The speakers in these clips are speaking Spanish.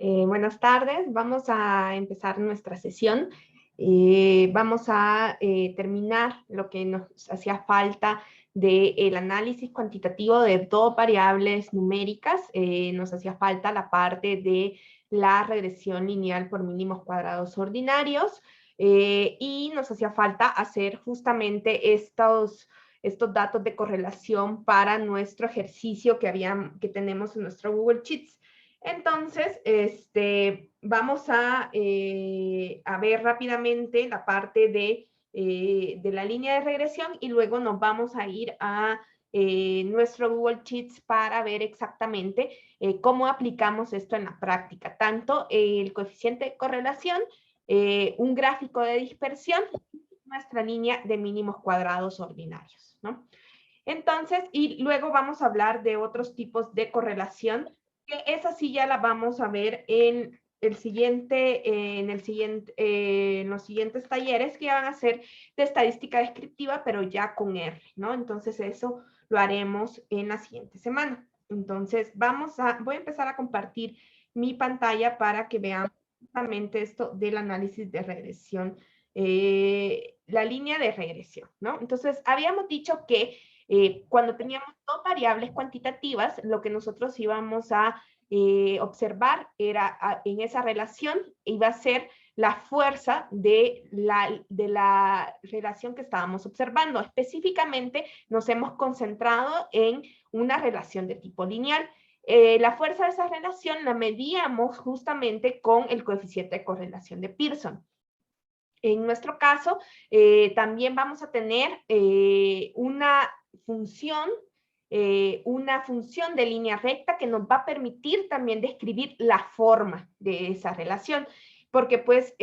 Buenas tardes, vamos a empezar nuestra sesión. Vamos a terminar lo que nos hacía falta del análisis cuantitativo de dos variables numéricas. Nos hacía falta la parte de la regresión lineal por mínimos cuadrados ordinarios y nos hacía falta hacer justamente estos datos de correlación para nuestro ejercicio que tenemos en nuestro Google Sheets. Entonces, vamos a ver rápidamente la parte de la línea de regresión y luego nos vamos a ir a nuestro Google Sheets para ver exactamente cómo aplicamos esto en la práctica, tanto el coeficiente de correlación, un gráfico de dispersión y nuestra línea de mínimos cuadrados ordinarios, ¿no? Entonces, y luego vamos a hablar de otros tipos de correlación, que esa sí ya la vamos a ver en los siguientes talleres que van a ser de estadística descriptiva, pero ya con R, ¿no? Entonces eso lo haremos en la siguiente semana. Entonces voy a empezar a compartir mi pantalla para que vean justamente esto del análisis de regresión, la línea de regresión, ¿no? Entonces habíamos dicho que cuando teníamos dos variables cuantitativas, lo que nosotros íbamos a observar era en esa relación iba a ser la fuerza de la relación que estábamos observando. Específicamente nos hemos concentrado en una relación de tipo lineal. La fuerza de esa relación la medíamos justamente con el coeficiente de correlación de Pearson. En nuestro caso, también vamos a tener una función de línea recta que nos va a permitir también describir la forma de esa relación, porque pues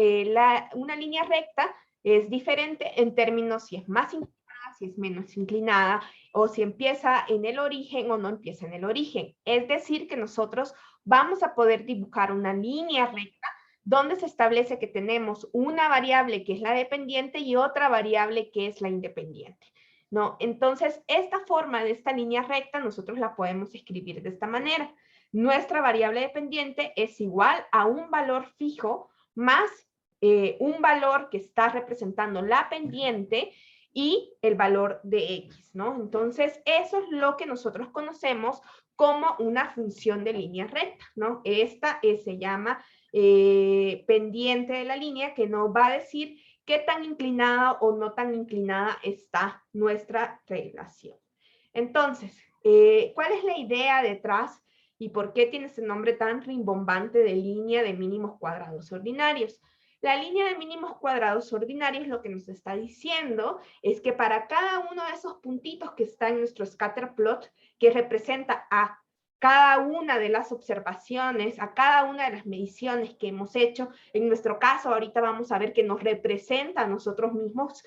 una línea recta es diferente en términos si es más inclinada, si es menos inclinada, o si empieza en el origen o no empieza en el origen. Es decir, que nosotros vamos a poder dibujar una línea recta donde se establece que tenemos una variable que es la dependiente y otra variable que es la independiente, ¿no? Entonces, esta forma de esta línea recta nosotros la podemos escribir de esta manera. Nuestra variable dependiente es igual a un valor fijo más un valor que está representando la pendiente y el valor de X, ¿no? Entonces, eso es lo que nosotros conocemos como una función de línea recta, ¿no? Esta se llama pendiente de la línea, que nos va a decir qué tan inclinada o no tan inclinada está nuestra relación. Entonces, ¿cuál es la idea detrás y por qué tiene ese nombre tan rimbombante de línea de mínimos cuadrados ordinarios? La línea de mínimos cuadrados ordinarios lo que nos está diciendo es que para cada uno de esos puntitos que está en nuestro scatter plot, que representa a cada una de las observaciones, a cada una de las mediciones que hemos hecho. En nuestro caso, ahorita vamos a ver que nos representa a nosotros mismos.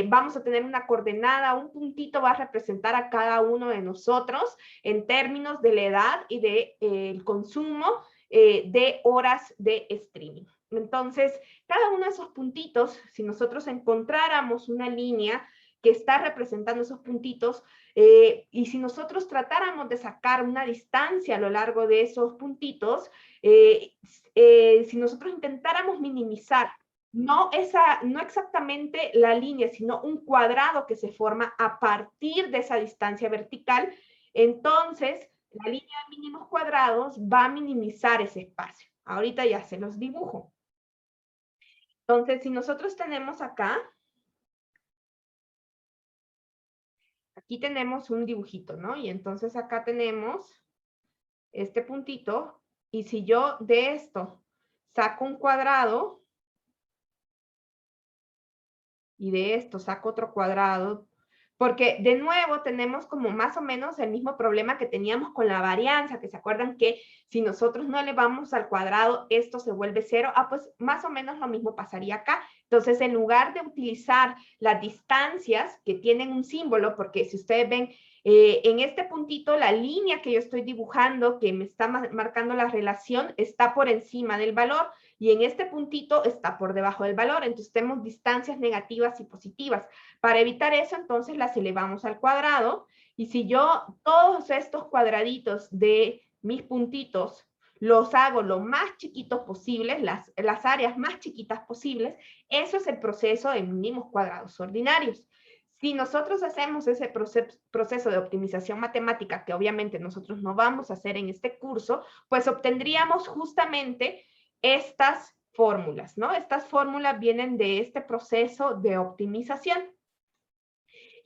Vamos a tener una coordenada, un puntito va a representar a cada uno de nosotros en términos de la edad y del consumo de horas de streaming. Entonces, cada uno de esos puntitos, si nosotros encontráramos una línea que está representando esos puntitos, y si nosotros tratáramos de sacar una distancia a lo largo de esos puntitos, si nosotros intentáramos minimizar no exactamente la línea, sino un cuadrado que se forma a partir de esa distancia vertical, entonces la línea de mínimos cuadrados va a minimizar ese espacio. Ahorita ya se los dibujo. Entonces, si nosotros tenemos acá, aquí tenemos un dibujito, ¿no? Y entonces acá tenemos este puntito, y si yo de esto saco un cuadrado, y de esto saco otro cuadrado, porque de nuevo tenemos como más o menos el mismo problema que teníamos con la varianza, que se acuerdan que si nosotros no le vamos al cuadrado, esto se vuelve cero. Pues más o menos lo mismo pasaría acá. Entonces, en lugar de utilizar las distancias que tienen un símbolo, porque si ustedes ven, en este puntito, la línea que yo estoy dibujando, que me está marcando la relación, está por encima del valor, y en este puntito está por debajo del valor. Entonces tenemos distancias negativas y positivas. Para evitar eso, entonces las elevamos al cuadrado, y si yo todos estos cuadraditos de mis puntitos los hago lo más chiquitos posibles, las áreas más chiquitas posibles. Eso es el proceso de mínimos cuadrados ordinarios. Si nosotros hacemos ese proceso de optimización matemática, que obviamente nosotros no vamos a hacer en este curso, pues obtendríamos justamente estas fórmulas, ¿no? Estas fórmulas vienen de este proceso de optimización.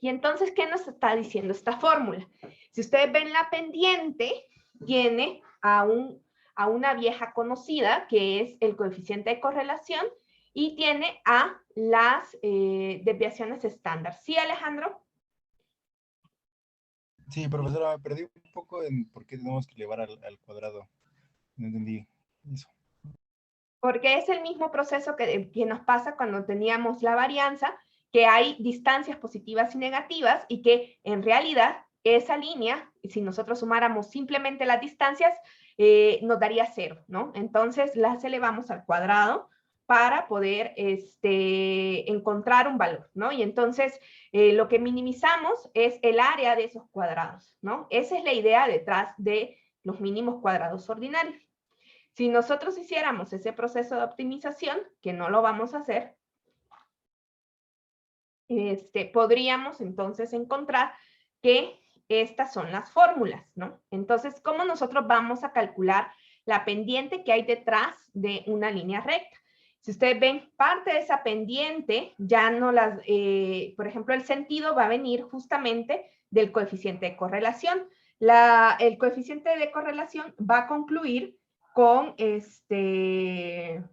Y entonces, ¿qué nos está diciendo esta fórmula? Si ustedes ven la pendiente, tiene a una vieja conocida, que es el coeficiente de correlación, y tiene a las desviaciones estándar. ¿Sí, Alejandro? Sí, profesora, perdí un poco en por qué tenemos que elevar al cuadrado. No entendí eso. Porque es el mismo proceso que nos pasa cuando teníamos la varianza, que hay distancias positivas y negativas, y que en realidad esa línea, si nosotros sumáramos simplemente las distancias, nos daría 0, ¿no? Entonces las elevamos al cuadrado para poder encontrar un valor, ¿no? Y entonces lo que minimizamos es el área de esos cuadrados, ¿no? Esa es la idea detrás de los mínimos cuadrados ordinarios. Si nosotros hiciéramos ese proceso de optimización, que no lo vamos a hacer, podríamos entonces encontrar que estas son las fórmulas, ¿no? Entonces, ¿cómo nosotros vamos a calcular la pendiente que hay detrás de una línea recta? Si ustedes ven, parte de esa pendiente ya no las, por ejemplo, el sentido va a venir justamente del coeficiente de correlación. El coeficiente de correlación va a concluir con el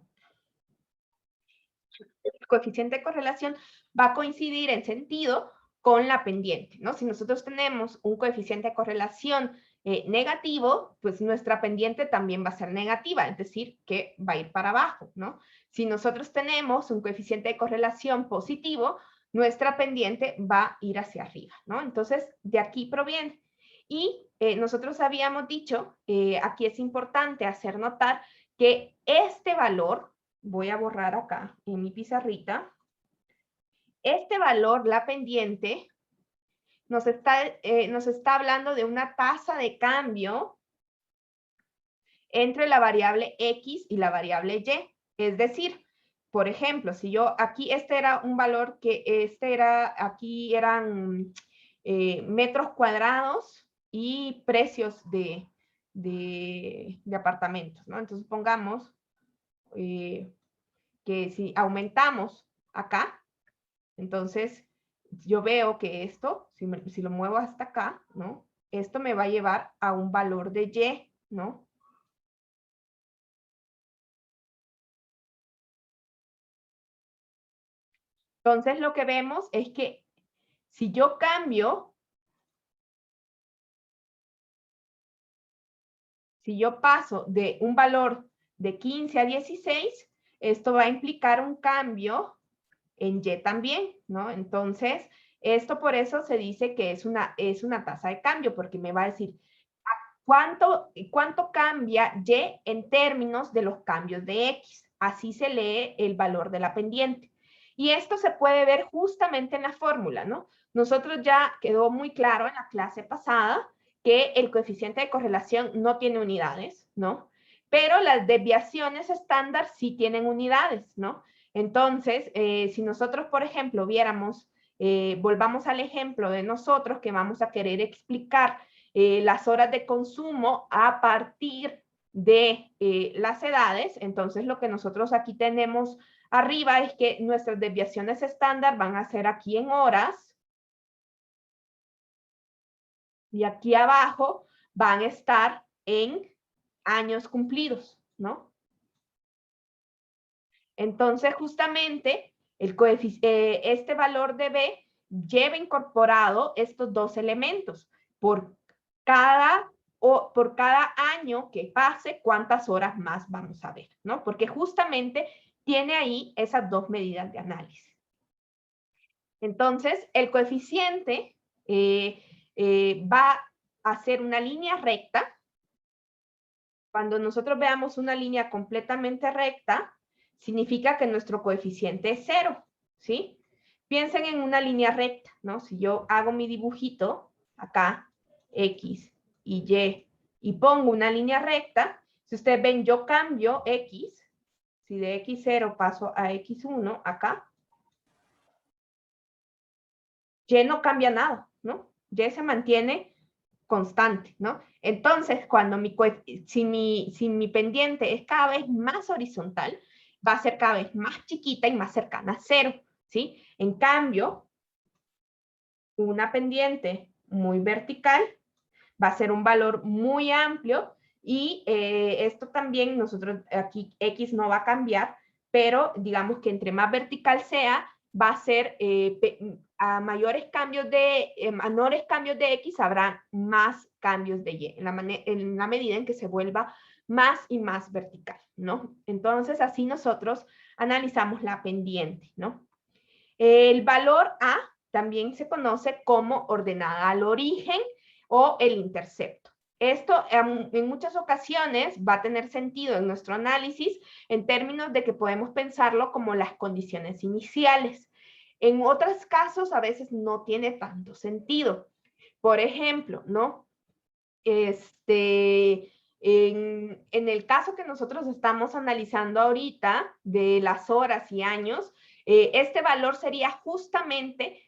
coeficiente de correlación va a coincidir en sentido con la pendiente, ¿no? Si nosotros tenemos un coeficiente de correlación negativo, pues nuestra pendiente también va a ser negativa, es decir, que va a ir para abajo, ¿no? Si nosotros tenemos un coeficiente de correlación positivo, nuestra pendiente va a ir hacia arriba, ¿no? Entonces, de aquí proviene. Y nosotros habíamos dicho, aquí es importante hacer notar que este valor, voy a borrar acá en mi pizarrita, este valor, la pendiente, nos está hablando de una tasa de cambio entre la variable X y la variable Y. Es decir, por ejemplo, si yo aquí, este era un valor que aquí eran metros cuadrados y precios de apartamentos, ¿no? Entonces pongamos que si aumentamos acá, entonces yo veo que esto, si lo muevo hasta acá, ¿no? Esto me va a llevar a un valor de Y, ¿no? Entonces lo que vemos es que si yo cambio, si yo paso de un valor de 15 a 16, esto va a implicar un cambio en Y también, ¿no? Entonces, esto por eso se dice que es una tasa de cambio, porque me va a decir cuánto cambia Y en términos de los cambios de X. Así se lee el valor de la pendiente. Y esto se puede ver justamente en la fórmula, ¿no? Nosotros ya quedó muy claro en la clase pasada que el coeficiente de correlación no tiene unidades, ¿no? Pero las desviaciones estándar sí tienen unidades, ¿no? Entonces, si nosotros, por ejemplo, viéramos, volvamos al ejemplo de nosotros que vamos a querer explicar las horas de consumo a partir de las edades, entonces lo que nosotros aquí tenemos arriba es que nuestras desviaciones estándar van a ser aquí en horas y aquí abajo van a estar en años cumplidos, ¿no? Entonces, justamente, este valor de B lleva incorporado estos dos elementos. Por cada año que pase, cuántas horas más vamos a ver, ¿no? Porque justamente tiene ahí esas dos medidas de análisis. Entonces, el coeficiente va a ser una línea recta. Cuando nosotros veamos una línea completamente recta, significa que nuestro coeficiente es 0, ¿sí? Piensen en una línea recta, ¿no? Si yo hago mi dibujito, acá, X y Y, y pongo una línea recta, si Si ustedes ven, yo cambio X, si de X0 paso a X1 acá, Y no cambia nada, ¿no? Y se mantiene constante, ¿no? Entonces, cuando si mi pendiente es cada vez más horizontal, va a ser cada vez más chiquita y más cercana a cero, ¿sí? En cambio, una pendiente muy vertical va a ser un valor muy amplio y esto también nosotros aquí X no va a cambiar, pero digamos que entre más vertical sea, va a ser a mayores cambios menores cambios de X habrá más cambios de Y en la medida en que se vuelva más y más vertical, ¿no? Entonces así nosotros analizamos la pendiente, ¿no? El valor A también se conoce como ordenada al origen o el intercepto. Esto en muchas ocasiones va a tener sentido en nuestro análisis en términos de que podemos pensarlo como las condiciones iniciales. En otros casos a veces no tiene tanto sentido. Por ejemplo, ¿no? En el caso que nosotros estamos analizando ahorita de las horas y años, este valor sería justamente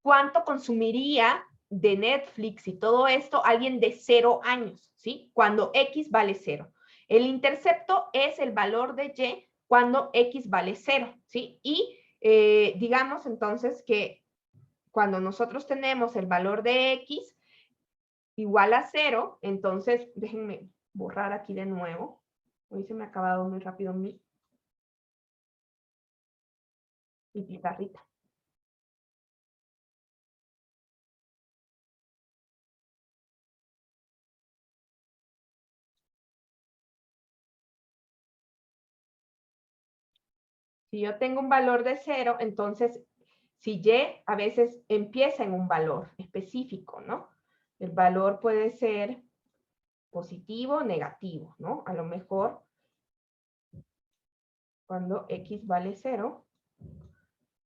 cuánto consumiría de Netflix y todo esto alguien de 0 años, ¿sí? Cuando X vale 0. El intercepto es el valor de Y cuando X vale 0, ¿sí? Y digamos entonces que cuando nosotros tenemos el valor de X igual a 0, entonces déjenme borrar aquí de nuevo. Hoy se me ha acabado muy rápido mi pizarrita. Si yo tengo un valor de 0, entonces si Y a veces empieza en un valor específico, ¿no? El valor puede ser positivo o negativo, ¿no? A lo mejor cuando X vale 0,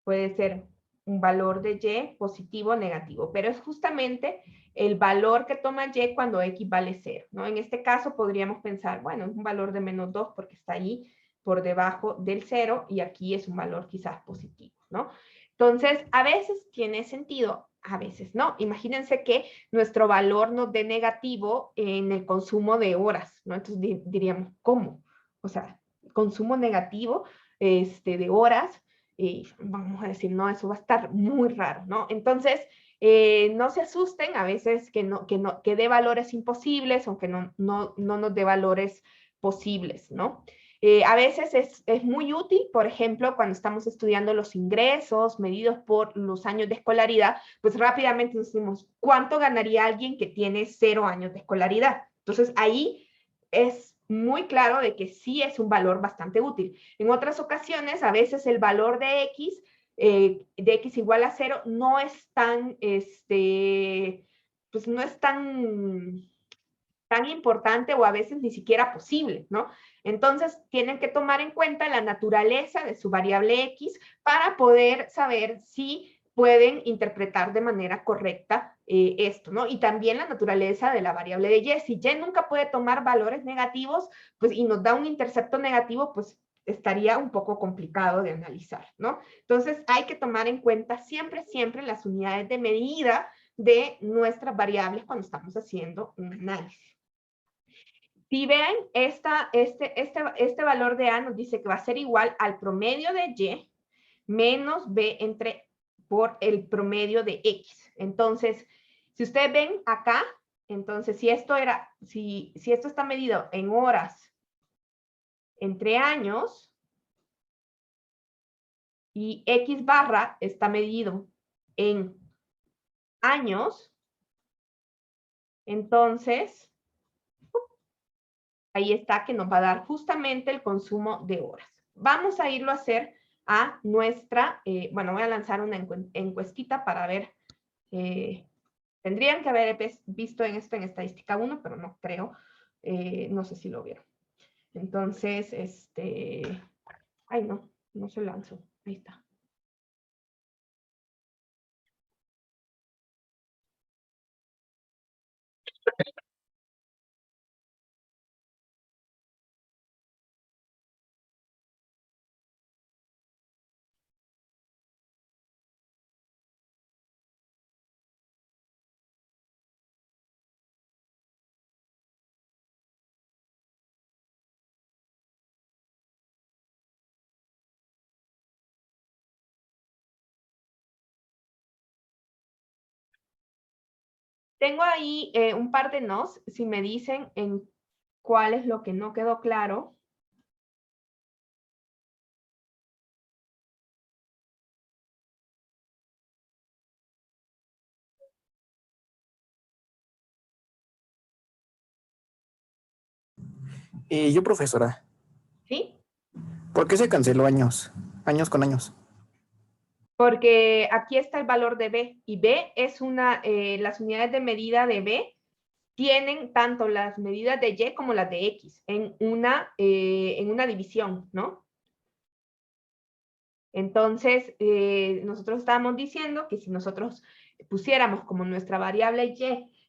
puede ser un valor de Y positivo o negativo, pero es justamente el valor que toma Y cuando X vale 0, ¿no? En este caso podríamos pensar, bueno, es un valor de menos 2 porque está ahí por debajo del 0 y aquí es un valor quizás positivo, ¿no? Entonces, a veces tiene sentido, a veces no. Imagínense que nuestro valor nos dé negativo en el consumo de horas, ¿no? Entonces diríamos, ¿cómo? O sea, consumo negativo de horas, y vamos a decir, no, eso va a estar muy raro, ¿no? Entonces, no se asusten a veces que dé valores imposibles o que no nos dé valores posibles, ¿no? A veces es muy útil, por ejemplo, cuando estamos estudiando los ingresos medidos por los años de escolaridad, pues rápidamente nos decimos, ¿cuánto ganaría alguien que tiene 0 años de escolaridad? Entonces ahí es muy claro de que sí es un valor bastante útil. En otras ocasiones, a veces el valor de X igual a 0, no es tan, pues no es tan importante o a veces ni siquiera posible, ¿no? Entonces, tienen que tomar en cuenta la naturaleza de su variable X para poder saber si pueden interpretar de manera correcta esto, ¿no? Y también la naturaleza de la variable de Y. Si Y nunca puede tomar valores negativos, pues, y nos da un intercepto negativo, pues estaría un poco complicado de analizar, ¿no? Entonces, hay que tomar en cuenta siempre, siempre las unidades de medida de nuestras variables cuando estamos haciendo un análisis. Si ven, este valor de A nos dice que va a ser igual al promedio de Y menos B por el promedio de X. Entonces, si ustedes ven acá, entonces si esto está medido en horas entre años y X barra está medido en años, entonces ahí está que nos va a dar justamente el consumo de horas. Vamos a irlo a hacer a nuestra, bueno, voy a lanzar una encuestita para ver, tendrían que haber visto en esto en estadística 1, pero no creo, no sé si lo vieron. Entonces, ay no se lanzó, ahí está. Tengo ahí un par de nos, si me dicen en cuál es lo que no quedó claro. Y yo, profesora, ¿Sí? ¿por qué se canceló años? Años con años. Porque aquí está el valor de B, y B es las unidades de medida de B tienen tanto las medidas de Y como las de X en una división, ¿no? Entonces, nosotros estábamos diciendo que si nosotros pusiéramos como nuestra variable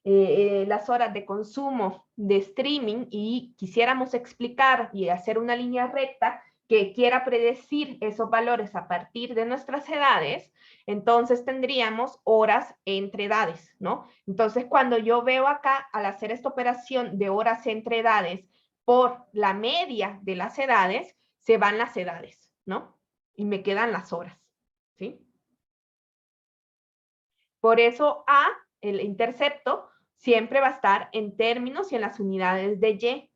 Y las horas de consumo de streaming y quisiéramos explicar y hacer una línea recta que quiera predecir esos valores a partir de nuestras edades, entonces tendríamos horas entre edades, ¿no? Entonces, cuando yo veo acá, al hacer esta operación de horas entre edades por la media de las edades, se van las edades, ¿no? Y me quedan las horas, ¿sí? Por eso A, el intercepto, siempre va a estar en términos y en las unidades de Y.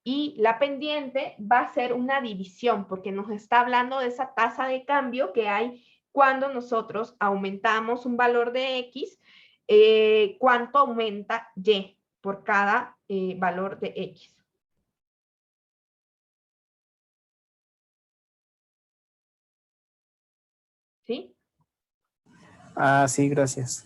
Y la pendiente va a ser una división, porque nos está hablando de esa tasa de cambio que hay cuando nosotros aumentamos un valor de X, cuánto aumenta Y por cada valor de X. ¿Sí? Ah, sí, gracias.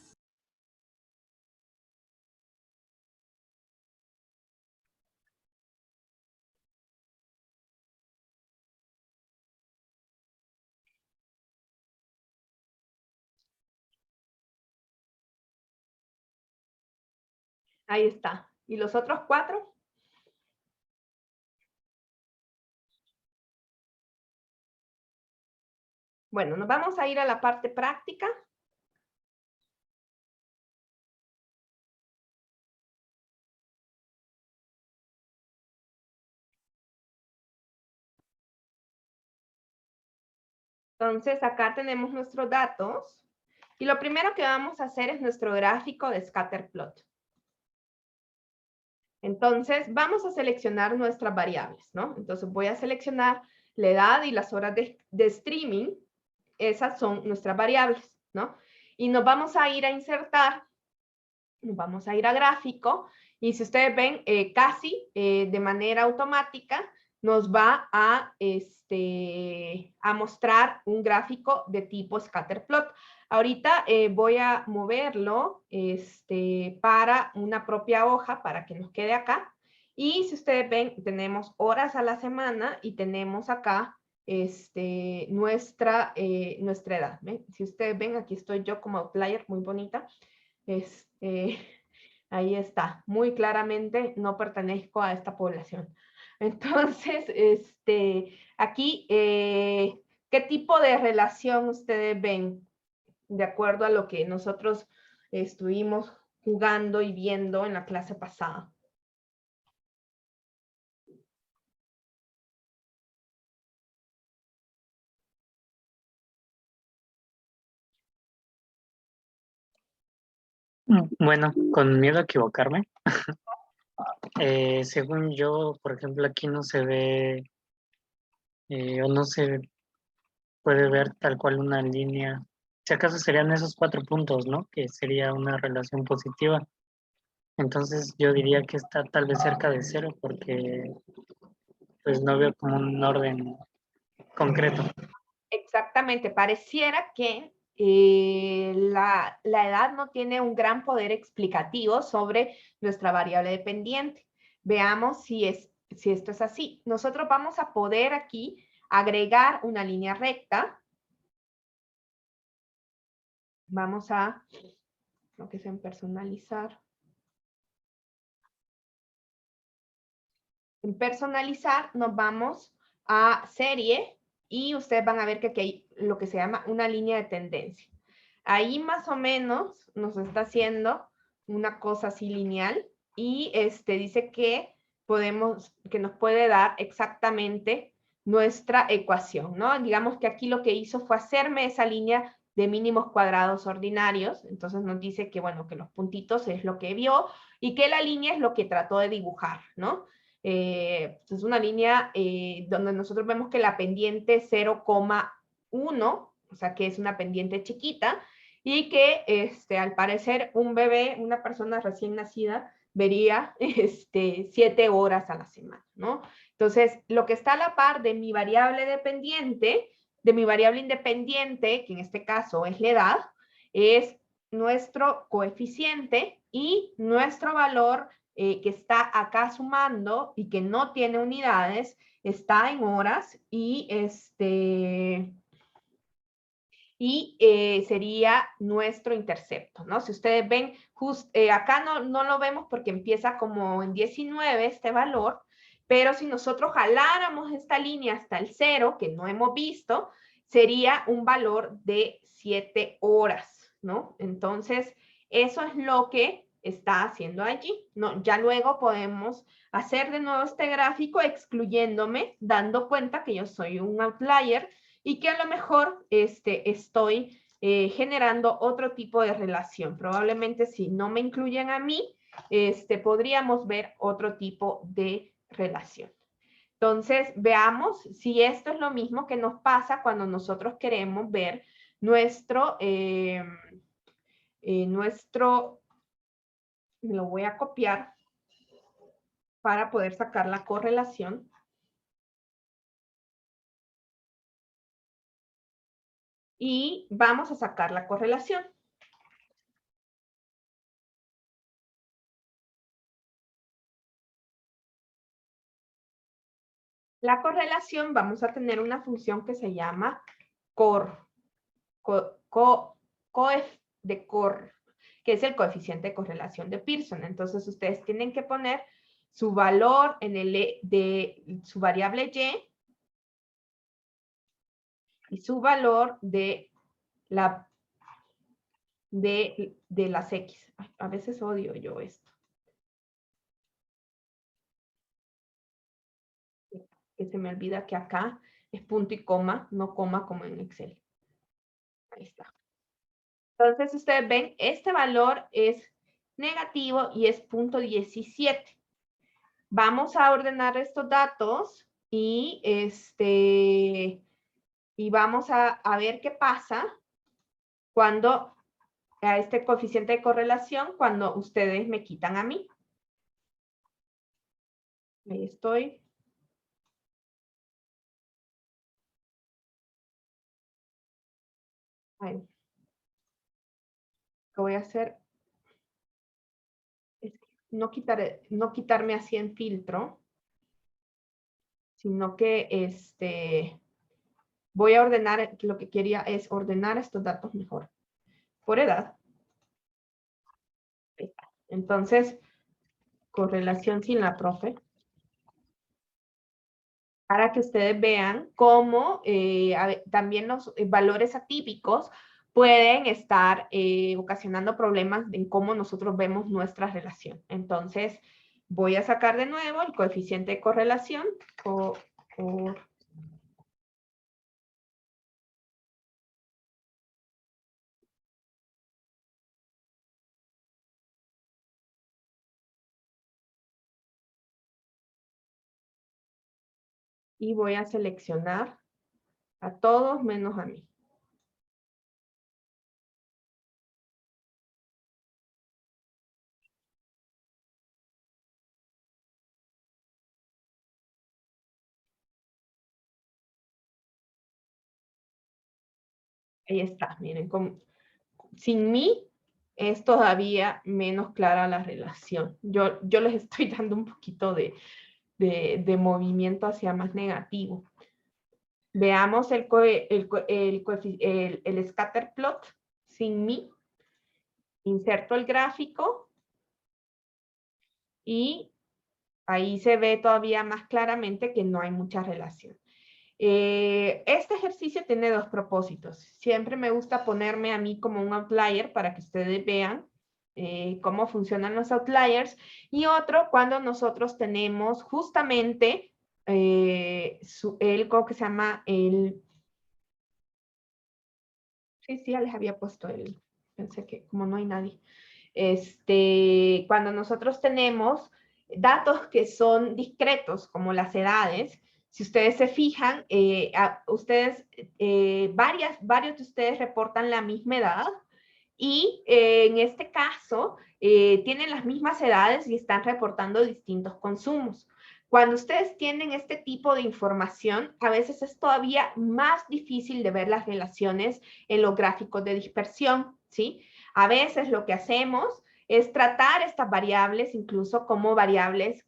Ahí está. ¿Y los otros 4? Bueno, nos vamos a ir a la parte práctica. Entonces, acá tenemos nuestros datos. Y lo primero que vamos a hacer es nuestro gráfico de scatterplot. Entonces, vamos a seleccionar nuestras variables, ¿no? Entonces, voy a seleccionar la edad y las horas de streaming. Esas son nuestras variables, ¿no? Y nos vamos a ir a insertar, nos vamos a ir a gráfico, y si ustedes ven, casi de manera automática, nos va a mostrar un gráfico de tipo scatterplot. Ahorita voy a moverlo para una propia hoja para que nos quede acá. Y si ustedes ven, tenemos horas a la semana y tenemos acá nuestra edad. ¿Ven? Si ustedes ven, aquí estoy yo como outlier, muy bonita. Ahí está, muy claramente no pertenezco a esta población. Entonces, aquí, ¿qué tipo de relación ustedes ven de acuerdo a lo que nosotros estuvimos jugando y viendo en la clase pasada? Bueno, con miedo a equivocarme, según yo, por ejemplo, aquí no se ve o no se puede ver tal cual una línea. Si acaso serían esos 4 puntos, ¿no? Que sería una relación positiva. Entonces yo diría que está tal vez cerca de 0 porque pues no veo como un orden concreto. Exactamente, pareciera que la edad no tiene un gran poder explicativo sobre nuestra variable dependiente. Veamos si esto es así. Nosotros vamos a poder aquí agregar una línea recta. Vamos a, lo que es en personalizar. En personalizar nos vamos a serie y ustedes van a ver que aquí hay lo que se llama una línea de tendencia. Ahí más o menos nos está haciendo una cosa así lineal y dice que nos puede dar exactamente nuestra ecuación, ¿no? Digamos que aquí lo que hizo fue hacerme esa línea de mínimos cuadrados ordinarios. Entonces nos dice que, bueno, que los puntitos es lo que vio y que la línea es lo que trató de dibujar, ¿no? Es una línea donde nosotros vemos que la pendiente es 0,1, o sea que es una pendiente chiquita, y que al parecer un bebé, una persona recién nacida, vería 7 horas a la semana, ¿no? Entonces, lo que está a la par de mi variable dependiente, de mi variable independiente, que en este caso es la edad, es nuestro coeficiente y nuestro valor que está acá sumando y que no tiene unidades, está en horas y sería nuestro intercepto, ¿no? Si ustedes ven, acá no lo vemos porque empieza como en 19 este valor, pero si nosotros jaláramos esta línea hasta el 0, que no hemos visto, sería un valor de 7 horas, ¿no? Entonces, eso es lo que está haciendo allí, ¿no? Ya luego podemos hacer de nuevo este gráfico excluyéndome, dando cuenta que yo soy un outlier y que a lo mejor estoy generando otro tipo de relación. Probablemente si no me incluyen a mí, podríamos ver otro tipo de relación. Entonces, veamos si esto es lo mismo que nos pasa cuando nosotros queremos ver nuestro, me lo voy a copiar para poder sacar la correlación. Y vamos a sacar la correlación. La correlación, vamos a tener una función que se llama que es el coeficiente de correlación de Pearson. Entonces, ustedes tienen que poner su valor de su variable y su valor de las X. A veces odio yo esto. Que se me olvida que acá es punto y coma, no coma como en Excel. Ahí está. Entonces, ustedes ven, este valor es negativo y es 0.17. Vamos a ordenar estos datos y, y vamos a ver qué pasa cuando a este coeficiente de correlación, cuando ustedes me quitan a mí. Ahí estoy. Ahí. Lo que voy a hacer es no quitarme así en filtro, sino que voy a ordenar, lo que quería es ordenar estos datos mejor, por edad. Entonces, correlación sin la profe, para que ustedes vean cómo también los valores atípicos pueden estar ocasionando problemas en cómo nosotros vemos nuestra relación. Entonces, voy a sacar de nuevo el coeficiente de correlación. Y voy a seleccionar a todos menos a mí. Ahí está, miren, sin mí es todavía menos clara la relación. Yo les estoy dando un poquito de movimiento hacia más negativo. Veamos el scatter plot sin mí. Inserto el gráfico y ahí se ve todavía más claramente que no hay mucha relación. Este ejercicio tiene dos propósitos. Siempre me gusta ponerme a mí como un outlier para que ustedes vean cómo funcionan los outliers. Y otro, cuando nosotros tenemos justamente ¿cómo que se llama? Sí, ya les había puesto pensé que como no hay nadie. Cuando nosotros tenemos datos que son discretos, como las edades, si ustedes se fijan, varios de ustedes reportan la misma edad y en este caso tienen las mismas edades y están reportando distintos consumos. Cuando ustedes tienen este tipo de información, a veces es todavía más difícil de ver las relaciones en los gráficos de dispersión, ¿sí? A veces lo que hacemos es tratar estas variables incluso como variables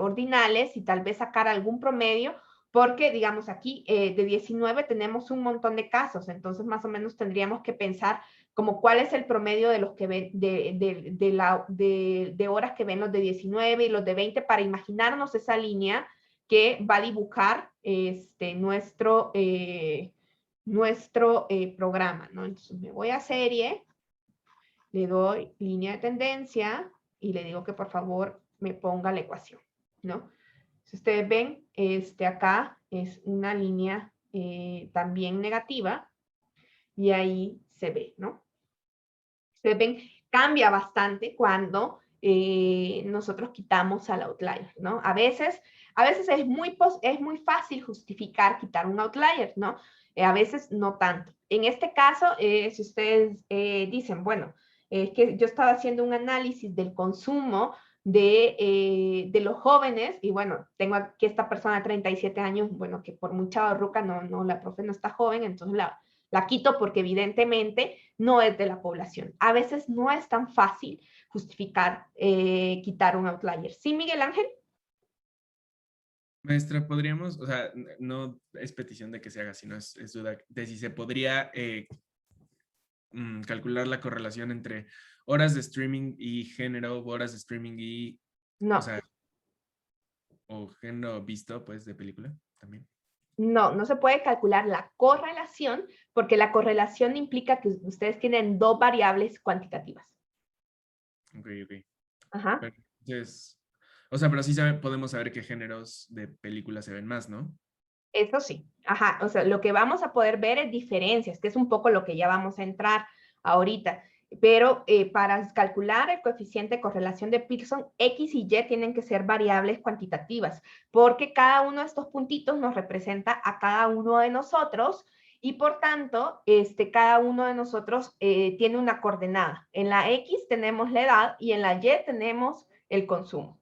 ordinales y tal vez sacar algún promedio, porque digamos aquí de 19 tenemos un montón de casos, entonces más o menos tendríamos que pensar como cuál es el promedio de los que ven, de horas que ven los de 19 y los de 20 para imaginarnos esa línea que va a dibujar nuestro programa, ¿no? Entonces me voy a serie, le doy línea de tendencia y le digo que por favor me ponga la ecuación, ¿no? Si ustedes ven, acá es una línea también negativa y ahí se ve, ¿no? Ustedes ven, cambia bastante cuando nosotros quitamos al outlier, ¿no? A veces es muy fácil justificar quitar un outlier, ¿no? A veces no tanto. En este caso, si ustedes dicen, bueno, es que yo estaba haciendo un análisis del consumo de los jóvenes, y bueno, tengo aquí esta persona de 37 años, bueno, que por muy chavarruca, no, la profe no está joven, entonces la quito porque evidentemente no es de la población. A veces no es tan fácil justificar quitar un outlier. ¿Sí, Miguel Ángel? Maestra, podríamos, o sea, no es petición de que se haga, sino es duda de si se podría calcular la correlación entre horas de streaming y género, horas de streaming y, No. o sea, o género visto, pues, de película también. No se puede calcular la correlación porque la correlación implica que ustedes tienen dos variables cuantitativas. Ok. Ajá. Pero, entonces, o sea, pero sí podemos saber qué géneros de películas se ven más, ¿no? Eso sí, ajá, o sea, lo que vamos a poder ver es diferencias, que es un poco lo que ya vamos a entrar ahorita, pero para calcular el coeficiente de correlación de Pearson, X y Y tienen que ser variables cuantitativas, porque cada uno de estos puntitos nos representa a cada uno de nosotros y por tanto, cada uno de nosotros tiene una coordenada. En la X tenemos la edad y en la Y tenemos el consumo.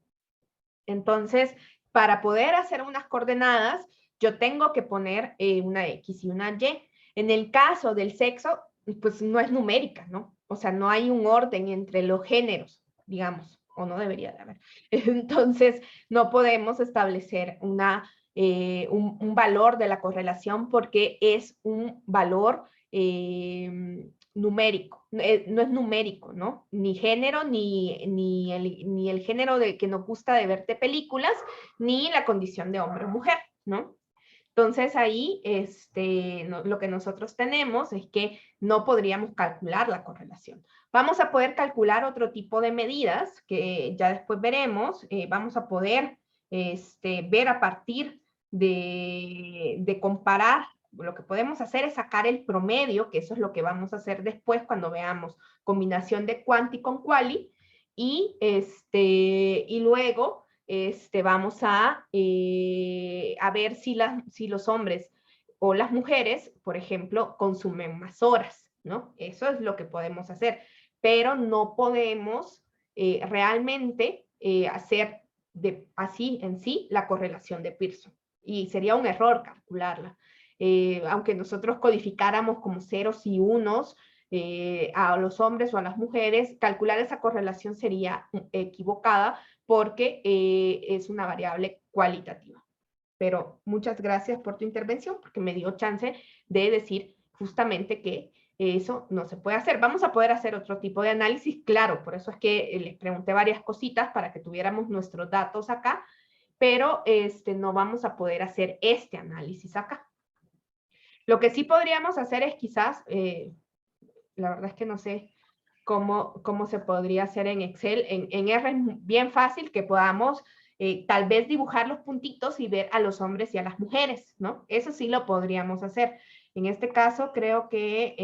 Entonces, para poder hacer unas coordenadas, yo tengo que poner una X y una Y. En el caso del sexo, pues no es numérica, ¿no? O sea, no hay un orden entre los géneros, digamos, o no debería de haber. Entonces, no podemos establecer un valor de la correlación porque es un valor numérico, no es numérico, ¿no? Ni género, ni el género que nos gusta de verte películas, ni la condición de hombre o mujer, ¿no? Entonces ahí lo que nosotros tenemos es que no podríamos calcular la correlación. Vamos a poder calcular otro tipo de medidas que ya después veremos. Vamos a poder ver a partir de comparar. Lo que podemos hacer es sacar el promedio, que eso es lo que vamos a hacer después cuando veamos combinación de quanti con quali, y luego vamos a ver si los hombres o las mujeres, por ejemplo, consumen más horas, ¿no? Eso es lo que podemos hacer, pero no podemos realmente hacer así en sí la correlación de Pearson. Y sería un error calcularla. Aunque nosotros codificáramos como ceros y unos a los hombres o a las mujeres, calcular esa correlación sería equivocada porque es una variable cualitativa. Pero muchas gracias por tu intervención porque me dio chance de decir justamente que eso no se puede hacer. Vamos a poder hacer otro tipo de análisis, claro, por eso es que les pregunté varias cositas para que tuviéramos nuestros datos acá, pero no vamos a poder hacer este análisis acá. Lo que sí podríamos hacer es quizás, la verdad es que no sé cómo se podría hacer en Excel. En R es bien fácil que podamos tal vez dibujar los puntitos y ver a los hombres y a las mujeres, ¿no? Eso sí lo podríamos hacer. En este caso creo que,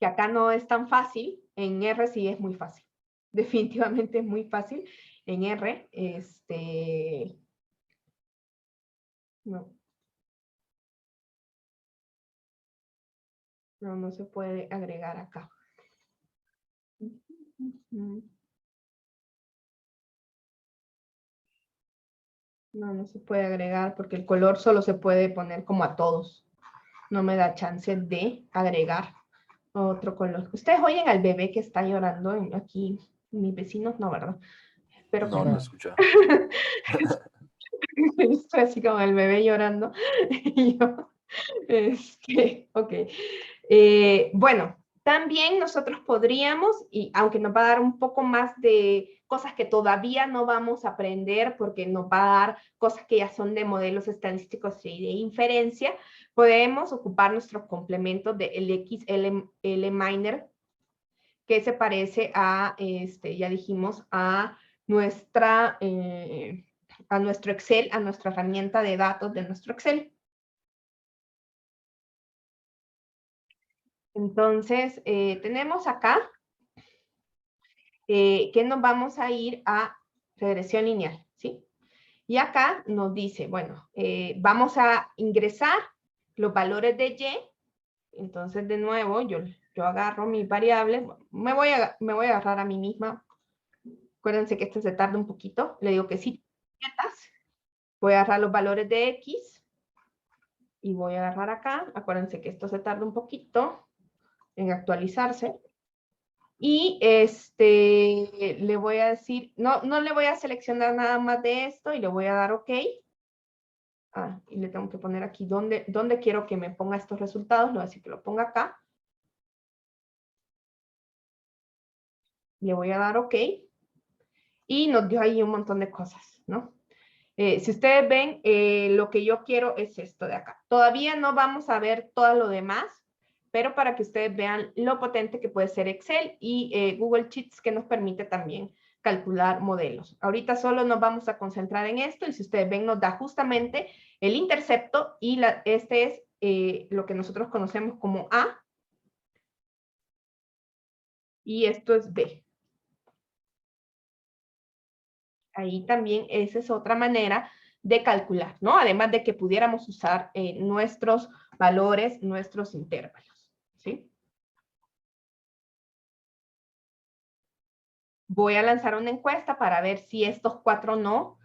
que acá no es tan fácil. En R sí es muy fácil. Definitivamente es muy fácil. En R, no. No se puede agregar acá. No se puede agregar porque el color solo se puede poner como a todos. No me da chance de agregar otro color. ¿Ustedes oyen al bebé que está llorando aquí? Mis vecinos, no, ¿verdad? Pero No, no escucha. estoy así como el bebé llorando. Y yo, ok. Bueno, también nosotros podríamos, y aunque nos va a dar un poco más de cosas que todavía no vamos a aprender, porque nos va a dar cosas que ya son de modelos estadísticos y de inferencia, podemos ocupar nuestros complementos de LMiner, que se parece a, ya dijimos, a nuestro Excel, a nuestra herramienta de datos de nuestro Excel. Entonces, tenemos acá que nos vamos a ir a regresión lineal, ¿sí? Y acá nos dice, bueno, vamos a ingresar los valores de Y. Entonces, de nuevo, yo agarro mis variables, me voy a agarrar a mí misma. Acuérdense que esto se tarda un poquito. Le digo que sí, voy a agarrar los valores de X y voy a agarrar acá. Acuérdense que esto se tarda un poquito en actualizarse. Y le voy a decir, no le voy a seleccionar nada más de esto y le voy a dar OK. Y le tengo que poner aquí dónde quiero que me ponga estos resultados. Le voy a decir que lo ponga acá. Le voy a dar OK. Y nos dio ahí un montón de cosas, ¿no? Si ustedes ven, lo que yo quiero es esto de acá. Todavía no vamos a ver todo lo demás, pero para que ustedes vean lo potente que puede ser Excel y Google Sheets, que nos permite también calcular modelos. Ahorita solo nos vamos a concentrar en esto, y si ustedes ven, nos da justamente el intercepto, y este es lo que nosotros conocemos como A, y esto es B. Ahí también esa es otra manera de calcular, ¿no? Además de que pudiéramos usar nuestros valores, nuestros intervalos, ¿sí? Voy a lanzar una encuesta para ver si estos 4 no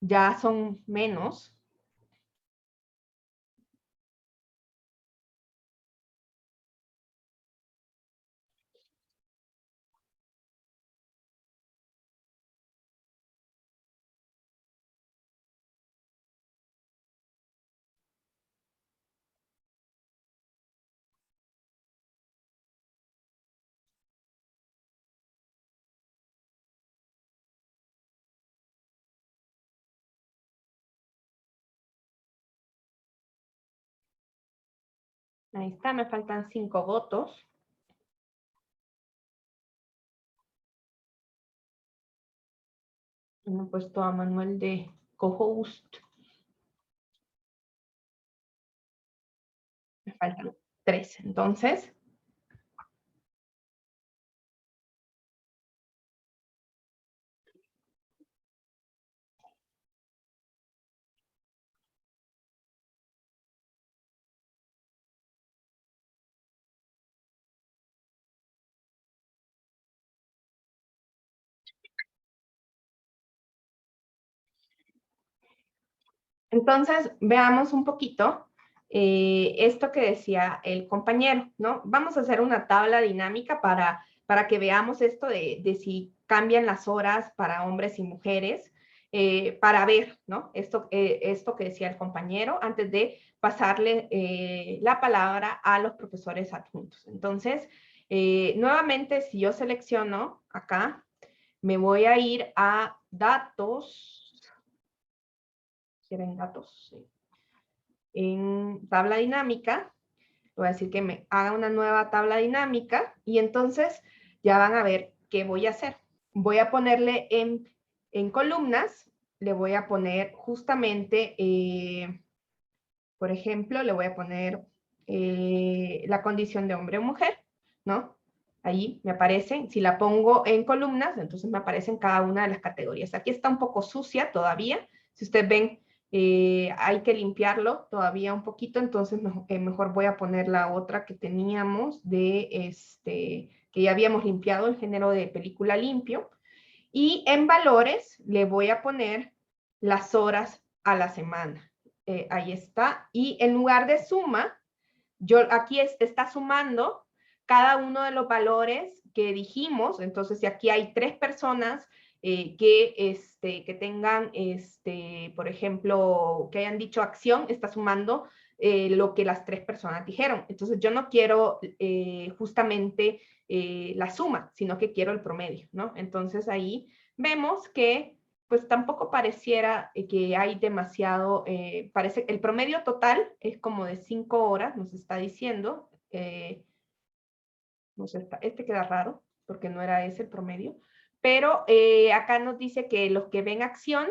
ya son menos. Ahí está, me faltan 5 votos. No he puesto a Manuel de co-host. Me faltan 3, entonces. Entonces, veamos un poquito esto que decía el compañero, ¿no? Vamos a hacer una tabla dinámica para que veamos esto de si cambian las horas para hombres y mujeres, para ver, ¿no? Esto que decía el compañero, antes de pasarle la palabra a los profesores adjuntos. Entonces, nuevamente, si yo selecciono acá, me voy a ir a datos. ¿Quieren datos? Sí. En tabla dinámica, voy a decir que me haga una nueva tabla dinámica, y entonces ya van a ver qué voy a hacer. Voy a ponerle en columnas, le voy a poner justamente Por ejemplo, le voy a poner la condición de hombre o mujer, ¿no? Ahí me aparecen, si la pongo en columnas, entonces me aparecen cada una de las categorías. Aquí está un poco sucia todavía. Si ustedes ven, hay que limpiarlo todavía un poquito, entonces mejor voy a poner la otra que teníamos de que ya habíamos limpiado, el género de película limpio. Y en valores le voy a poner las horas a la semana. Ahí está. Y en lugar de suma, aquí está sumando cada uno de los valores que dijimos. Entonces, si aquí hay 3 personas que tengan, por ejemplo, que hayan dicho acción, está sumando lo que las 3 personas dijeron. Entonces, yo no quiero justamente la suma, sino que quiero el promedio, ¿no? Entonces, ahí vemos que pues tampoco pareciera que hay demasiado, parece el promedio total es como de 5 horas, nos está diciendo, este queda raro, porque no era ese el promedio, pero acá nos dice que los que ven acción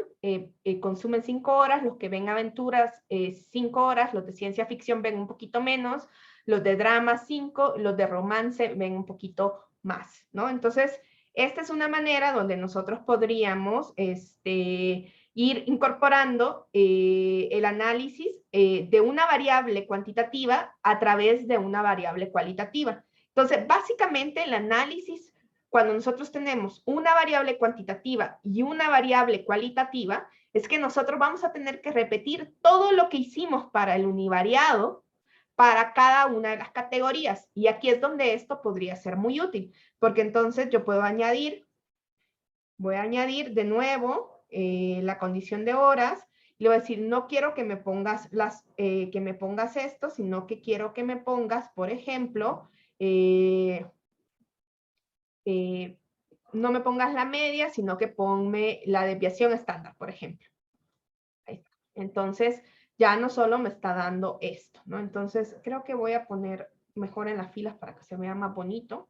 consumen 5 horas, los que ven aventuras 5 horas, los de ciencia ficción ven un poquito menos, los de drama 5, los de romance ven un poquito más, ¿no? Entonces, esta es una manera donde nosotros podríamos ir incorporando el análisis de una variable cuantitativa a través de una variable cualitativa. Entonces, básicamente el análisis, cuando nosotros tenemos una variable cuantitativa y una variable cualitativa, es que nosotros vamos a tener que repetir todo lo que hicimos para el univariado para cada una de las categorías. Y aquí es donde esto podría ser muy útil, porque entonces yo puedo añadir, voy a añadir de nuevo la condición de horas, y le voy a decir, no quiero que me pongas esto, sino que quiero que me pongas, por ejemplo, no me pongas la media, sino que ponme la desviación estándar, por ejemplo. Ahí está. Entonces, ya no solo me está dando esto, ¿no? Entonces, creo que voy a poner mejor en las filas para que se vea más bonito.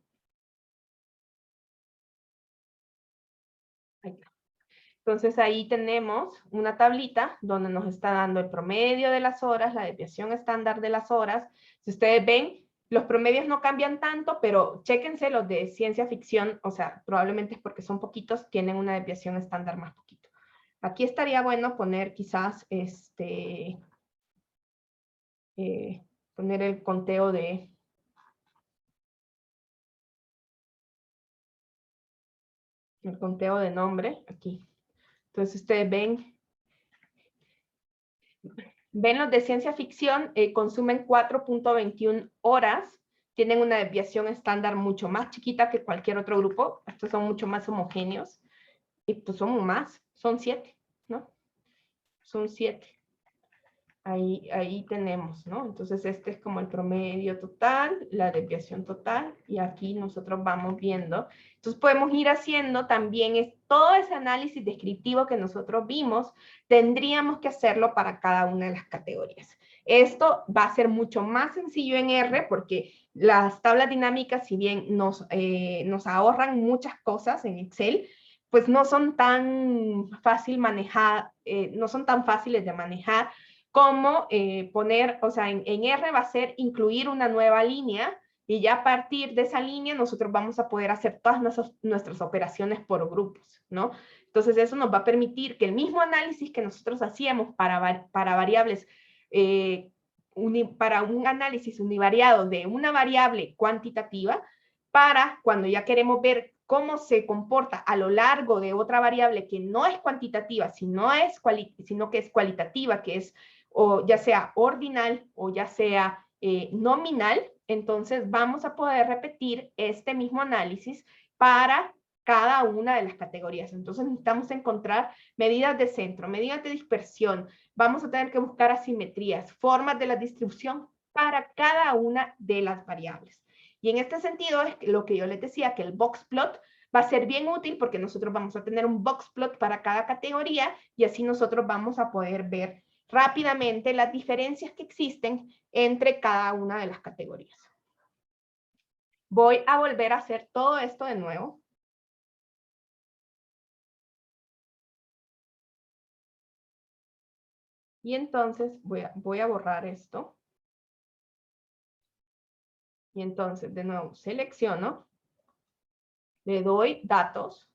Ahí está. Entonces, ahí tenemos una tablita donde nos está dando el promedio de las horas, la desviación estándar de las horas. Si ustedes ven, los promedios no cambian tanto, pero chéquense los de ciencia ficción, o sea, probablemente es porque son poquitos, tienen una desviación estándar más poquito. Aquí estaría bueno poner quizás poner el conteo de nombre aquí. Entonces ustedes ven los de ciencia ficción, consumen 4.21 horas, tienen una desviación estándar mucho más chiquita que cualquier otro grupo, estos son mucho más homogéneos, y pues somos más, son 7, ¿no? Son 7. Ahí tenemos, ¿no? Entonces este es como el promedio total, la desviación total, y aquí nosotros vamos viendo. Entonces podemos ir haciendo también todo ese análisis descriptivo que nosotros vimos, tendríamos que hacerlo para cada una de las categorías. Esto va a ser mucho más sencillo en R porque las tablas dinámicas, si bien nos ahorran muchas cosas en Excel, pues no son tan no son tan fáciles de manejar como poner, o sea, en R va a ser incluir una nueva línea y ya a partir de esa línea nosotros vamos a poder hacer todas nuestras operaciones por grupos, ¿no? Entonces eso nos va a permitir que el mismo análisis que nosotros hacíamos para variables, para un análisis univariado de una variable cuantitativa, para cuando ya queremos ver cómo se comporta a lo largo de otra variable que no es cuantitativa, sino que es cualitativa, que es o ya sea ordinal o ya sea nominal, entonces vamos a poder repetir este mismo análisis para cada una de las categorías. Entonces necesitamos encontrar medidas de centro, medidas de dispersión, vamos a tener que buscar asimetrías, formas de la distribución para cada una de las variables. Y en este sentido es lo que yo les decía, que el box plot va a ser bien útil porque nosotros vamos a tener un box plot para cada categoría y así nosotros vamos a poder ver rápidamente las diferencias que existen entre cada una de las categorías. Voy a volver a hacer todo esto de nuevo. Y entonces voy a borrar esto. Y entonces, de nuevo, selecciono, le doy datos,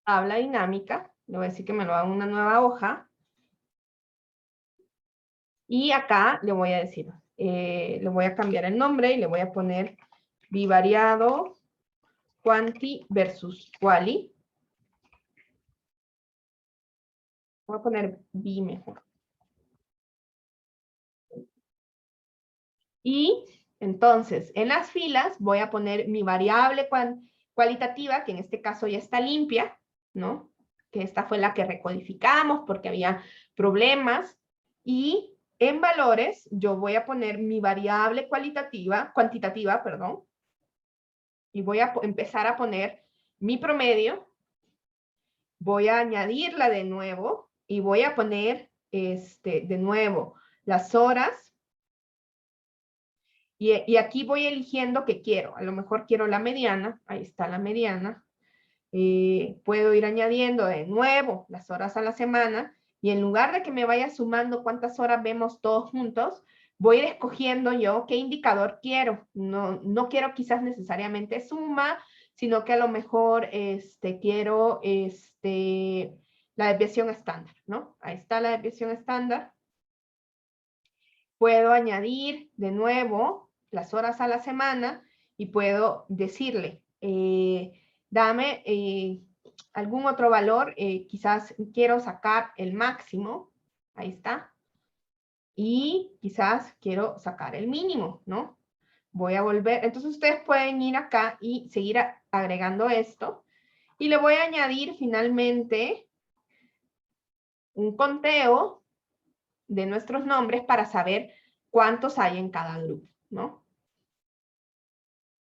tabla dinámica, le voy a decir que me lo haga una nueva hoja. Y acá le voy a decir, le voy a cambiar el nombre y le voy a poner bivariado quanti versus quali. Voy a poner bi mejor. Y entonces, en las filas voy a poner mi variable cualitativa, que en este caso ya está limpia, ¿no? Que esta fue la que recodificamos porque había problemas. Y en valores, yo voy a poner mi variable cuantitativa, perdón. Y voy a empezar a poner mi promedio. Voy a añadirla de nuevo y voy a poner, de nuevo, las horas. Y aquí voy eligiendo qué quiero. A lo mejor quiero la mediana. Ahí está la mediana. Puedo ir añadiendo de nuevo las horas a la semana. Y en lugar de que me vaya sumando cuántas horas vemos todos juntos, voy a ir escogiendo yo qué indicador quiero. No quiero quizás necesariamente suma, sino que a lo mejor quiero la desviación estándar, ¿no? Ahí está la desviación estándar. Puedo añadir de nuevo las horas a la semana y puedo decirle, dame algún otro valor, quizás quiero sacar el máximo, ahí está, y quizás quiero sacar el mínimo, ¿no? Voy a volver, entonces ustedes pueden ir acá y seguir agregando esto, y le voy a añadir finalmente un conteo de nuestros nombres para saber cuántos hay en cada grupo, ¿no?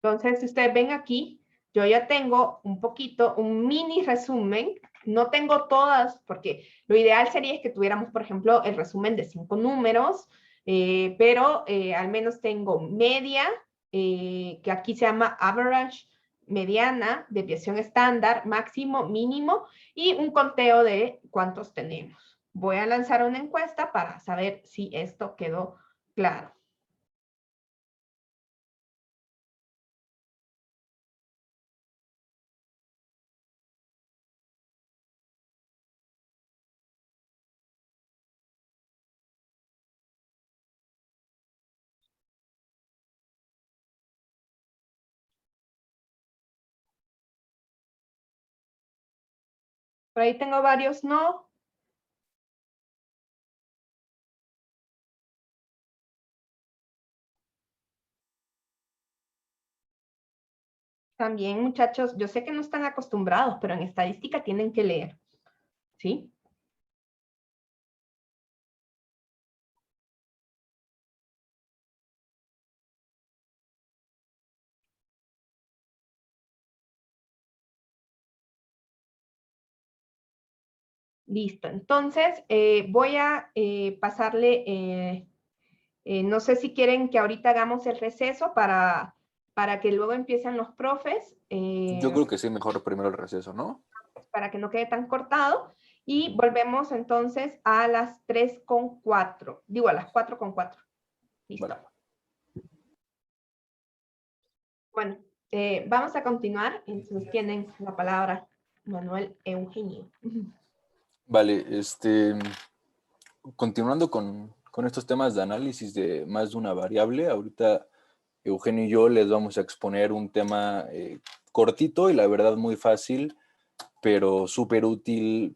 Entonces, si ustedes ven aquí, yo ya tengo un mini resumen. No tengo todas, porque lo ideal sería que tuviéramos, por ejemplo, el resumen de 5 números, pero al menos tengo media, que aquí se llama average, mediana, desviación estándar, máximo, mínimo, y un conteo de cuántos tenemos. Voy a lanzar una encuesta para saber si esto quedó claro. Por ahí tengo varios no. También, muchachos, yo sé que no están acostumbrados, pero en estadística tienen que leer, ¿sí? Listo, entonces voy a pasarle, no sé si quieren que ahorita hagamos el receso para que luego empiecen los profes. Yo creo que sí, mejor primero el receso, ¿no? Para que no quede tan cortado. Y volvemos entonces a las 3:04. Digo, a las 4:04. Listo. Vale. Bueno, vamos a continuar. Entonces tienen la palabra Manuel Eugenio. Vale, continuando con estos temas de análisis de más de una variable, ahorita Eugenio y yo les vamos a exponer un tema cortito y la verdad muy fácil, pero súper útil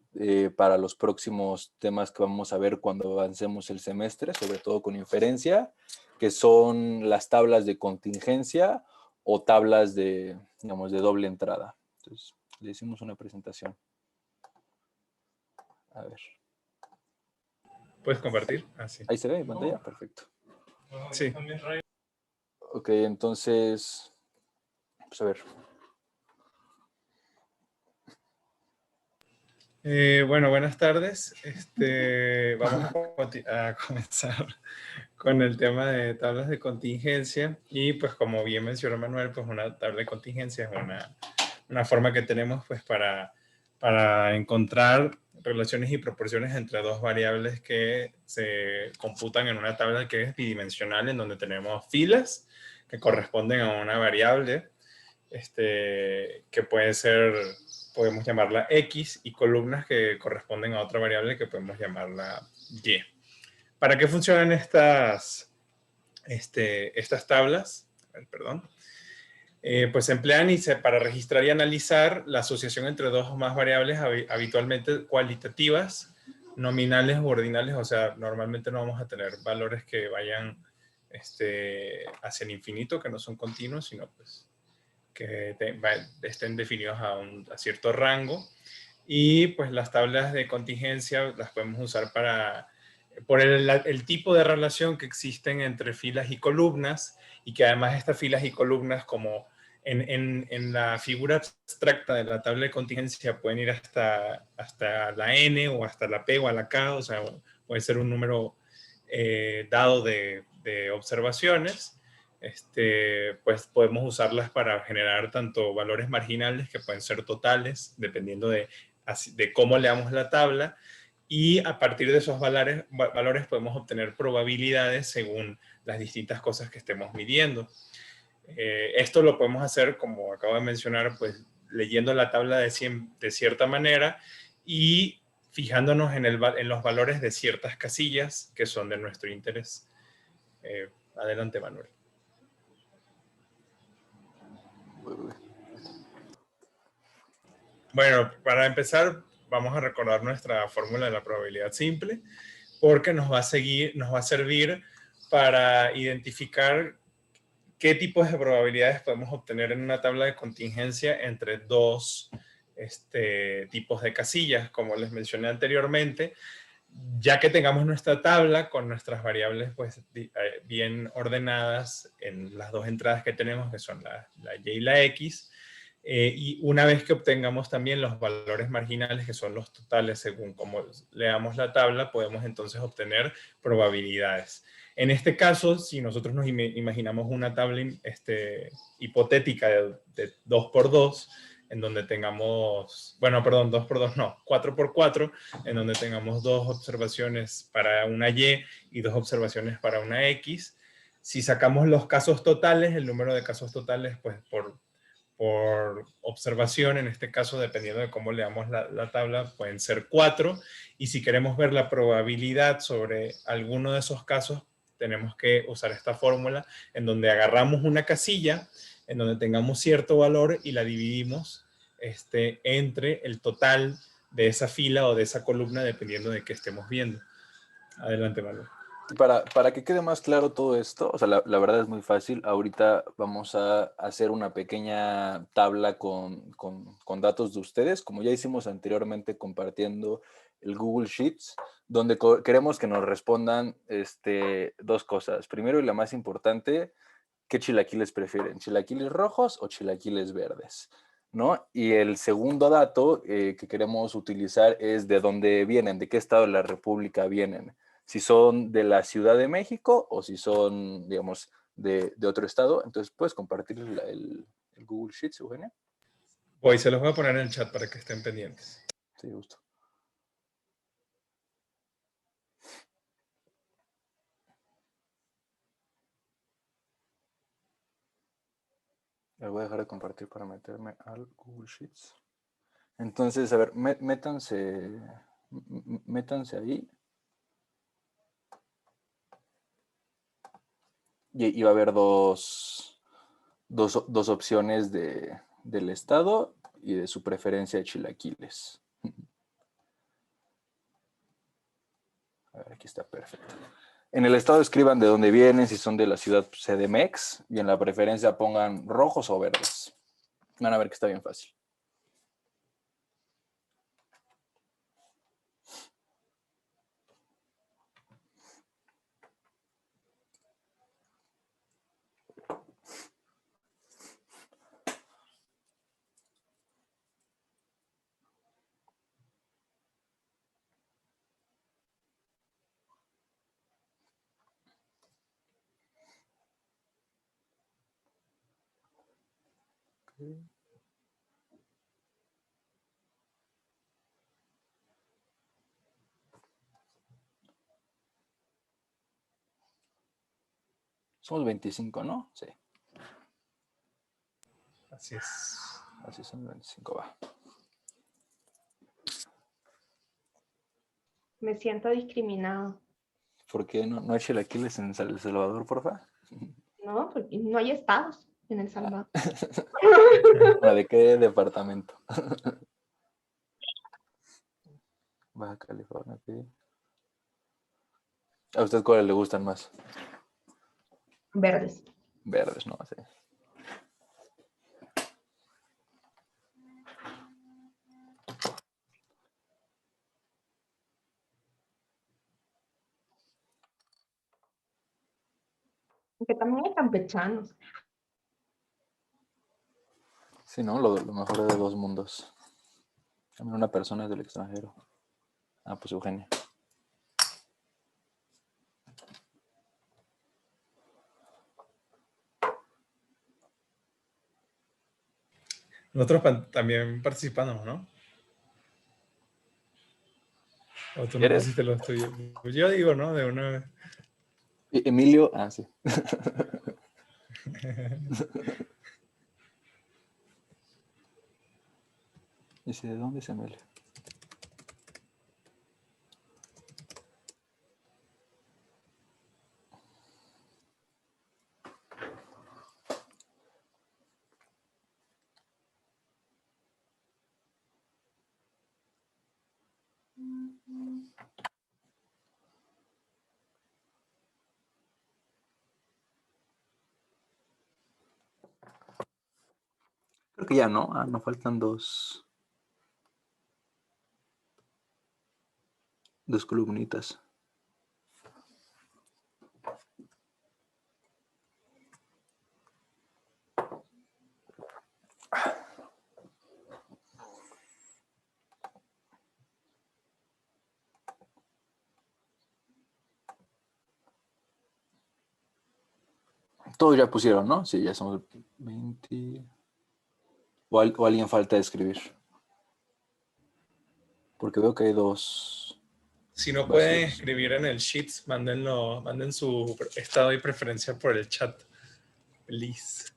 para los próximos temas que vamos a ver cuando avancemos el semestre, sobre todo con inferencia, que son las tablas de contingencia o tablas de, digamos, de doble entrada. Entonces, le hicimos una presentación. A ver. ¿Puedes compartir? Ah, sí. Ahí se ve en pantalla, perfecto. Sí. Ok, entonces, pues a ver. Bueno, buenas tardes. Vamos a comenzar con el tema de tablas de contingencia. Y pues como bien mencionó Manuel, pues una tabla de contingencia es una forma que tenemos pues para encontrar relaciones y proporciones entre dos variables que se computan en una tabla que es bidimensional, en donde tenemos filas que corresponden a una variable que puede ser, podemos llamarla X, y columnas que corresponden a otra variable que podemos llamarla Y. ¿Para qué funcionan estas tablas? Perdón. Pues se emplean para registrar y analizar la asociación entre dos o más variables habitualmente cualitativas, nominales u ordinales. O sea, normalmente no vamos a tener valores que vayan hacia el infinito, que no son continuos, sino pues que estén definidos a cierto rango. Y pues las tablas de contingencia las podemos usar por el tipo de relación que existen entre filas y columnas, y que además estas filas y columnas, como en la figura abstracta de la tabla de contingencia, pueden ir hasta la n o hasta la p o a la k, o sea, puede ser un número dado de observaciones. Pues podemos usarlas para generar tanto valores marginales, que pueden ser totales, dependiendo de cómo leamos la tabla, y a partir de esos valores podemos obtener probabilidades según las distintas cosas que estemos midiendo. Esto lo podemos hacer, como acabo de mencionar, pues leyendo la tabla de cierta manera y fijándonos en los valores de ciertas casillas que son de nuestro interés. Adelante, Manuel. Bueno, para empezar, vamos a recordar nuestra fórmula de la probabilidad simple, porque nos va a servir para identificar qué tipos de probabilidades podemos obtener en una tabla de contingencia entre dos tipos de casillas, como les mencioné anteriormente. Ya que tengamos nuestra tabla con nuestras variables pues bien ordenadas en las dos entradas que tenemos, que son la y y la x, y una vez que obtengamos también los valores marginales, que son los totales según cómo leamos la tabla, podemos entonces obtener probabilidades. En este caso, si nosotros nos imaginamos una tabla hipotética de 2×2, en donde tengamos, bueno, perdón, 2×2 no, 4×4, en donde tengamos dos observaciones para una y dos observaciones para una x. Si sacamos los casos totales, el número de casos totales, pues por observación, en este caso, dependiendo de cómo leamos la tabla, pueden ser 4. Y si queremos ver la probabilidad sobre alguno de esos casos, tenemos que usar esta fórmula, en donde agarramos una casilla, en donde tengamos cierto valor, y la dividimos entre el total de esa fila o de esa columna, dependiendo de qué estemos viendo. Adelante, Manuel. Para que quede más claro todo esto, o sea, la verdad es muy fácil. Ahorita vamos a hacer una pequeña tabla con datos de ustedes, como ya hicimos anteriormente compartiendo el Google Sheets, donde queremos que nos respondan dos cosas. Primero, y la más importante, ¿qué chilaquiles prefieren? ¿Chilaquiles rojos o chilaquiles verdes? ¿No? Y el segundo dato que queremos utilizar es de dónde vienen, de qué estado de la República vienen. Si son de la Ciudad de México o si son, digamos, de otro estado. Entonces, ¿puedes compartir el Google Sheets, Eugenia? Voy, se los voy a poner en el chat para que estén pendientes. Sí, justo. Le voy a dejar de compartir para meterme al Google Sheets. Entonces, a ver, métanse ahí. Y va a haber dos opciones del estado y de su preferencia de chilaquiles. A ver, aquí está perfecto. En el estado escriban de dónde vienen, si son de la ciudad CDMX, y en la preferencia pongan rojos o verdes. Van a ver que está bien fácil. Somos 25, ¿no? Sí. Así es. Así son 25, va. Me siento discriminado, ¿Por qué no hay chilaquiles en El Salvador, porfa? ¿no? Porque no hay estados en El Salvador. ¿De qué departamento? Baja California, ok. ¿A usted cuáles le gustan más? Verdes. Verdes, ¿no? Sí. Porque también hay campechanos. Sí, ¿no? Lo mejor de dos mundos. También una persona es del extranjero. Ah, pues Eugenia. Nosotros también participamos, ¿no? O tú no ¿Quieres? pusiste los tuyos. Pues yo digo, ¿no? De una vez. Emilio, ah, sí. Dice, ¿de dónde es Emilio? Creo que ya no. Ah, nos faltan dos columnitas. Todos ya pusieron, ¿no? Sí, ya somos 20. O alguien falta de escribir. Porque veo que hay dos. Si no vacíos. pueden escribir en el Sheets, manden su estado y preferencia por el chat. Please.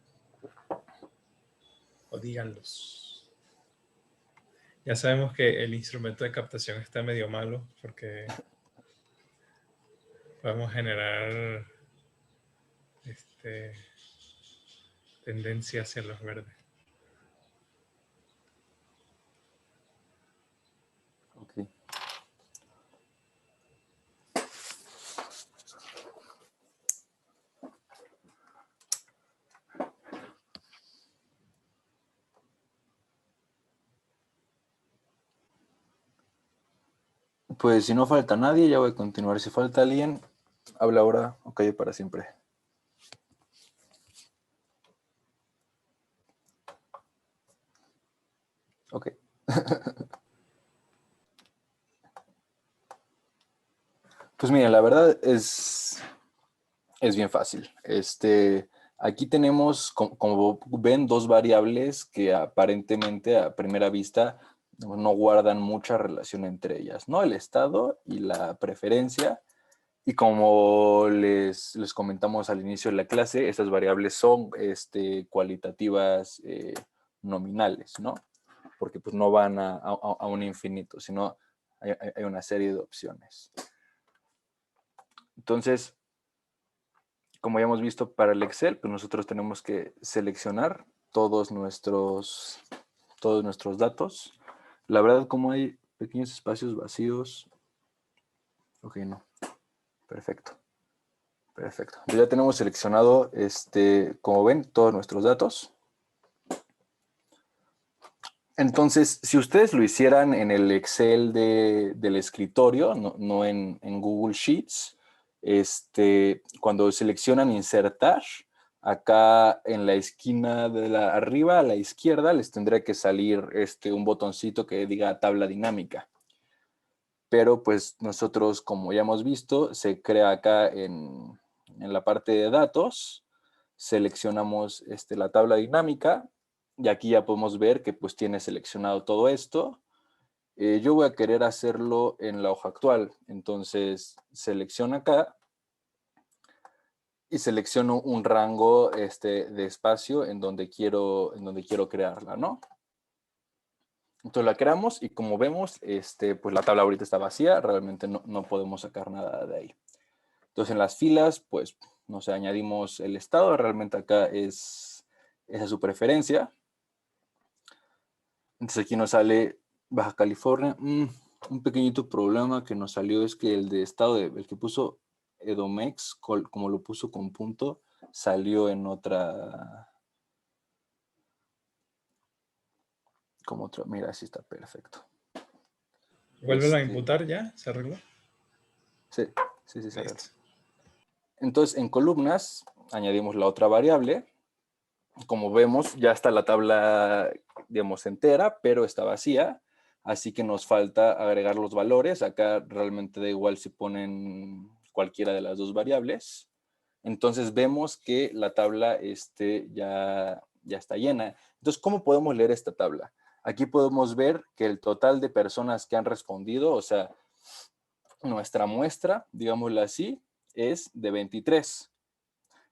O díganlos. Ya sabemos que el instrumento de captación está medio malo porque podemos generar tendencia hacia los verdes. Ok. Pues si no falta nadie, ya voy a continuar. Si falta alguien, habla ahora o calle para siempre. Ok. Pues miren, la verdad es bien fácil. Aquí tenemos, como ven, dos variables que aparentemente a primera vista no guardan mucha relación entre ellas, ¿no? El estado y la preferencia. Y como les comentamos al inicio de la clase, estas variables son cualitativas nominales, ¿no? Porque pues no van a un infinito, sino hay una serie de opciones. Entonces, como ya hemos visto para el Excel, pues nosotros tenemos que seleccionar todos nuestros datos. La verdad, como hay pequeños espacios vacíos, ok, no. Perfecto. Perfecto. Ya tenemos seleccionado, como ven, todos nuestros datos. Entonces, si ustedes lo hicieran en el Excel del escritorio, no en Google Sheets, cuando seleccionan insertar, acá en la esquina de arriba a la izquierda les tendría que salir un botoncito que diga tabla dinámica. Pero pues nosotros, como ya hemos visto, se crea acá en la parte de datos, seleccionamos la tabla dinámica y aquí ya podemos ver que pues tiene seleccionado todo esto. Yo voy a querer hacerlo en la hoja actual, entonces selecciono acá y selecciono un rango de espacio en donde quiero crearla, ¿no? Entonces la creamos y como vemos, pues la tabla ahorita está vacía, realmente no podemos sacar nada de ahí. Entonces en las filas, pues, no sé, añadimos el estado, realmente acá es esa es su preferencia. Entonces aquí nos sale Baja California. Un pequeñito problema que nos salió es que el de estado, el que puso Edomex, como lo puso con punto, salió en otra... Como otra, mira, así está perfecto. Vuélvelo a imputar ya, ¿se arregló? Sí, se arregló. Listo. Entonces en columnas añadimos la otra variable. Como vemos, ya está la tabla, digamos, entera, pero está vacía. Así que nos falta agregar los valores. Acá realmente da igual si ponen cualquiera de las dos variables. Entonces vemos que la tabla ya está llena. Entonces, ¿cómo podemos leer esta tabla? Aquí podemos ver que el total de personas que han respondido, o sea, nuestra muestra, digámoslo así, es de 23.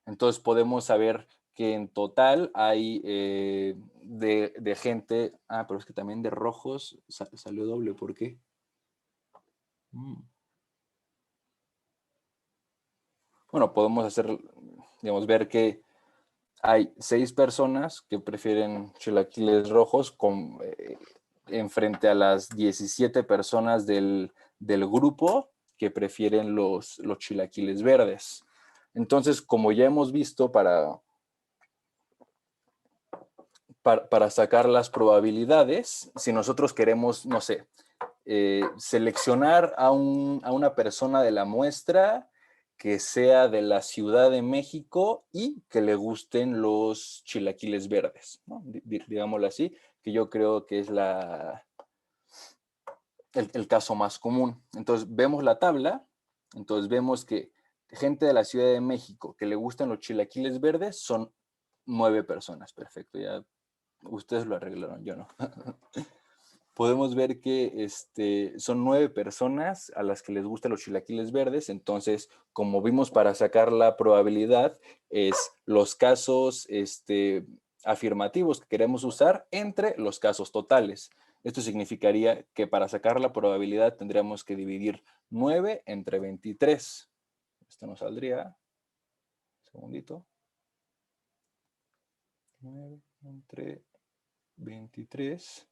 Entonces podemos saber que en total hay de gente, pero es que también de rojos salió doble, ¿por qué? Bueno, podemos hacer, digamos, ver que hay 6 personas que prefieren chilaquiles rojos en frente a las 17 personas del grupo que prefieren los chilaquiles verdes. Entonces, como ya hemos visto, para sacar las probabilidades, si nosotros queremos, no sé, seleccionar a una persona de la muestra que sea de la Ciudad de México y que le gusten los chilaquiles verdes, ¿no? Digámoslo así, que yo creo que es el caso más común. Entonces vemos la tabla, entonces vemos que gente de la Ciudad de México que le gustan los chilaquiles verdes son 9 personas, perfecto, ya ustedes lo arreglaron, yo no. Podemos ver que son 9 personas a las que les gustan los chilaquiles verdes. Entonces, como vimos, para sacar la probabilidad es los casos afirmativos que queremos usar entre los casos totales. Esto significaría que para sacar la probabilidad tendríamos que dividir 9 entre 23. Esto nos saldría, un segundito, 9 entre 23.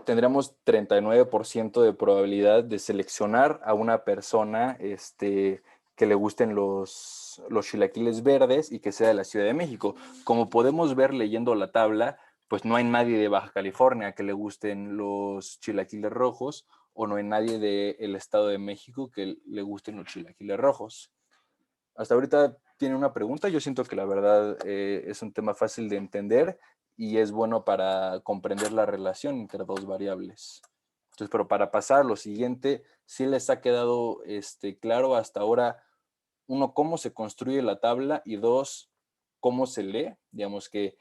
Tendremos 39% de probabilidad de seleccionar a una persona que le gusten los chilaquiles verdes y que sea de la Ciudad de México. Como podemos ver leyendo la tabla, pues no hay nadie de Baja California que le gusten los chilaquiles rojos, o no hay nadie del Estado de México que le gusten los chilaquiles rojos. Hasta ahorita tiene una pregunta. Yo siento que la verdad es un tema fácil de entender y es bueno para comprender la relación entre dos variables. Entonces, pero para pasar a lo siguiente, ¿sí les ha quedado claro hasta ahora, uno, cómo se construye la tabla y dos, cómo se lee? Digamos que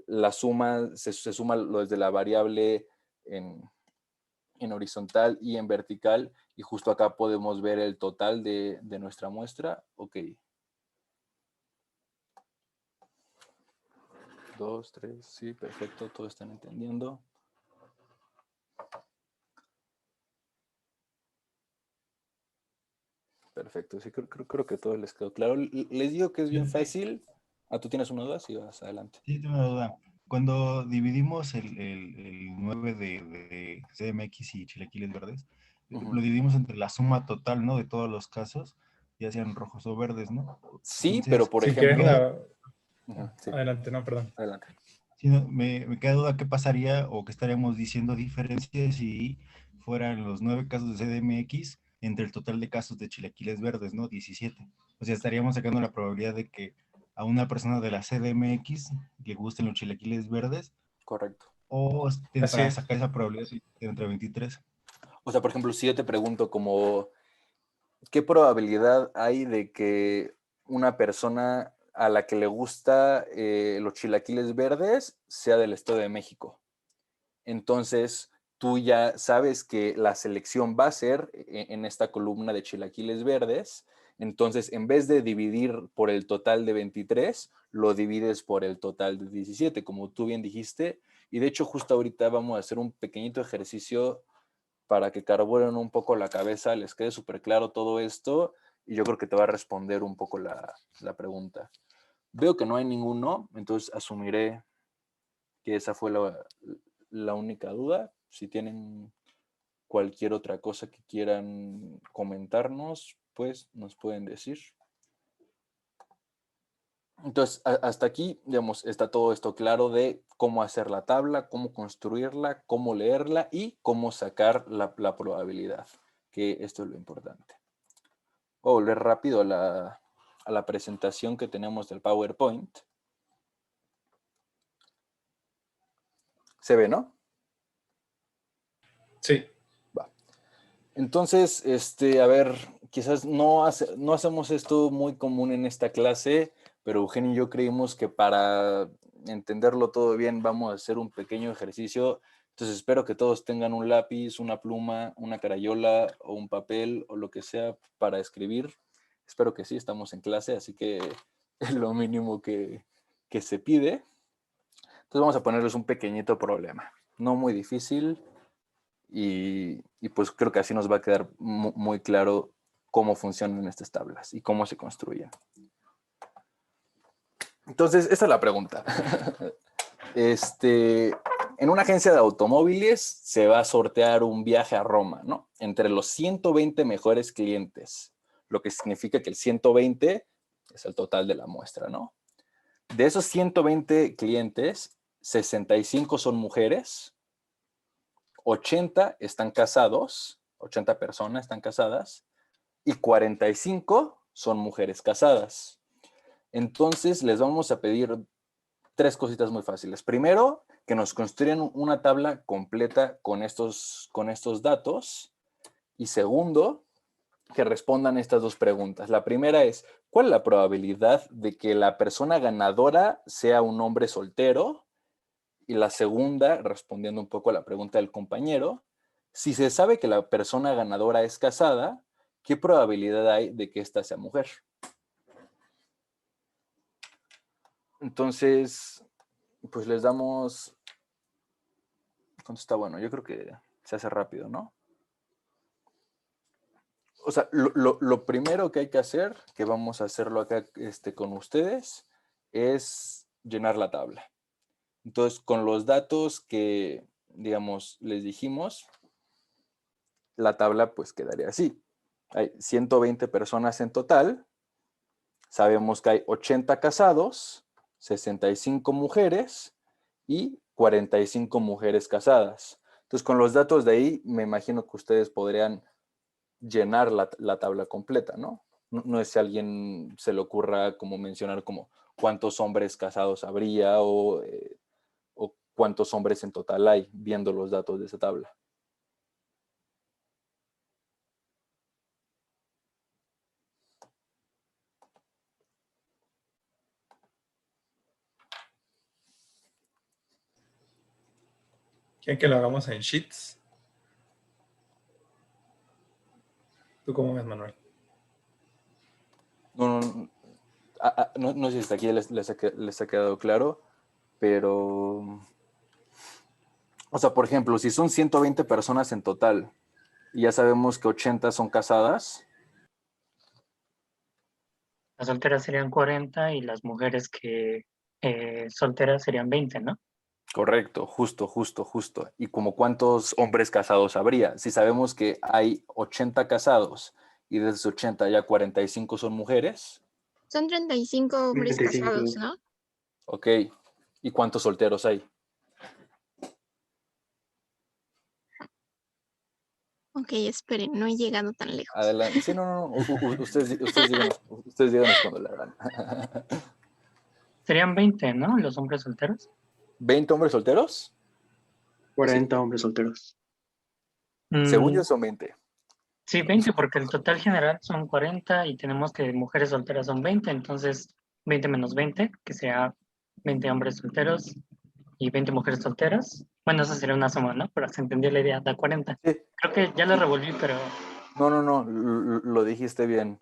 la suma, se suma lo desde la variable en horizontal y en vertical, y justo acá podemos ver el total de nuestra muestra. Ok. 2, 3, sí, perfecto, todos están entendiendo. Perfecto, sí, creo que todo les quedó claro. Les digo que es bien fácil. ¿Tú tienes una duda? Sí, vas adelante. Sí, tengo una duda. Cuando dividimos el 9 de CDMX y chilaquiles verdes, lo dividimos entre la suma total, ¿no? De todos los casos, ya sean rojos o verdes, ¿no? Sí, Entonces, pero por Si quieres ejemplo... Sí, Adelante, no, perdón. adelante. sí, no, me queda duda qué pasaría o qué estaríamos diciendo diferencias si fueran los 9 casos de CDMX entre el total de casos de chilaquiles verdes, ¿no? 17. O sea, estaríamos sacando la probabilidad de que a una persona de la CDMX le gusten los chilaquiles verdes, Correcto. o Así para es. sacar esa probabilidad entre 23. O sea, por ejemplo, si yo te pregunto como, ¿qué probabilidad hay de que una persona a la que le gusta los chilaquiles verdes sea del Estado de México? Entonces, tú ya sabes que la selección va a ser en esta columna de chilaquiles verdes Entonces, en vez de dividir por el total de 23, lo divides por el total de 17, como tú bien dijiste. Y de hecho, justo ahorita vamos a hacer un pequeñito ejercicio para que carburen un poco la cabeza, les quede súper claro todo esto, y yo creo que te va a responder un poco la pregunta. Veo que no hay ninguno, entonces asumiré que esa fue la única duda. Si tienen cualquier otra cosa que quieran comentarnos, pues nos pueden decir. Entonces, hasta aquí, digamos, está todo esto claro de cómo hacer la tabla, cómo construirla, cómo leerla y cómo sacar la probabilidad, que esto es lo importante. Voy a volver rápido a la presentación que tenemos del PowerPoint. ¿Se ve, no? Sí. Va. Entonces, a ver, quizás no hacemos esto muy común en esta clase, pero Eugenio y yo creímos que para entenderlo todo bien vamos a hacer un pequeño ejercicio. Entonces espero que todos tengan un lápiz, una pluma, una crayola o un papel o lo que sea para escribir. Espero que sí, estamos en clase, así que es lo mínimo que se pide. Entonces vamos a ponerles un pequeñito problema. No muy difícil y pues creo que así nos va a quedar muy claro cómo funcionan estas tablas y cómo se construyen. Entonces, esta es la pregunta. En una agencia de automóviles se va a sortear un viaje a Roma, ¿no? Entre los 120 mejores clientes, lo que significa que el 120 es el total de la muestra, ¿no? De esos 120 clientes, 65 son mujeres, 80 están casados, 80 personas están casadas, y 45 son mujeres casadas. Entonces, les vamos a pedir 3 cositas muy fáciles. Primero, que nos construyan una tabla completa con estos datos. Y segundo, que respondan estas 2 preguntas. La primera es, ¿cuál es la probabilidad de que la persona ganadora sea un hombre soltero? Y la segunda, respondiendo un poco a la pregunta del compañero, si se sabe que la persona ganadora es casada, ¿qué probabilidad hay de que ésta sea mujer? Entonces, pues les damos... ¿Cuánto está bueno? Yo creo que se hace rápido, ¿no? O sea, lo primero que hay que hacer, que vamos a hacerlo acá con ustedes, es llenar la tabla. Entonces, con los datos que, digamos, les dijimos, la tabla pues quedaría así. Hay 120 personas en total. Sabemos que hay 80 casados, 65 mujeres y 45 mujeres casadas. Entonces, con los datos de ahí, me imagino que ustedes podrían llenar la tabla completa, ¿no? No es si a alguien se le ocurra como mencionar como cuántos hombres casados habría o cuántos hombres en total hay, viendo los datos de esa tabla. ¿Quieren que lo hagamos en Sheets? ¿Tú cómo ves, Manuel? No sé si hasta aquí les ha quedado claro, pero... O sea, por ejemplo, si son 120 personas en total y ya sabemos que 80 son casadas. Las solteras serían 40 y las mujeres que solteras serían 20, ¿no? Correcto, justo. ¿Y como cuántos hombres casados habría? Si sabemos que hay 80 casados y de esos 80 ya 45 son mujeres. Son 35 hombres 35. casados, ¿no? Ok. ¿Y cuántos solteros hay? Ok, esperen, no he llegado tan lejos. Adelante. Sí, no. Ustedes díganos cuando la hagan. Serían 20, ¿no? Los hombres solteros. ¿20 hombres solteros? 40 hombres solteros. Según yo son 20. Sí, 20, porque el total general son 40 y tenemos que mujeres solteras son 20, entonces 20 menos 20, que sea 20 hombres solteros y 20 mujeres solteras. Bueno, eso sería una suma, ¿no? Pero se entendió la idea, da 40. Sí. Creo que ya lo revolví, pero... No, lo dijiste bien.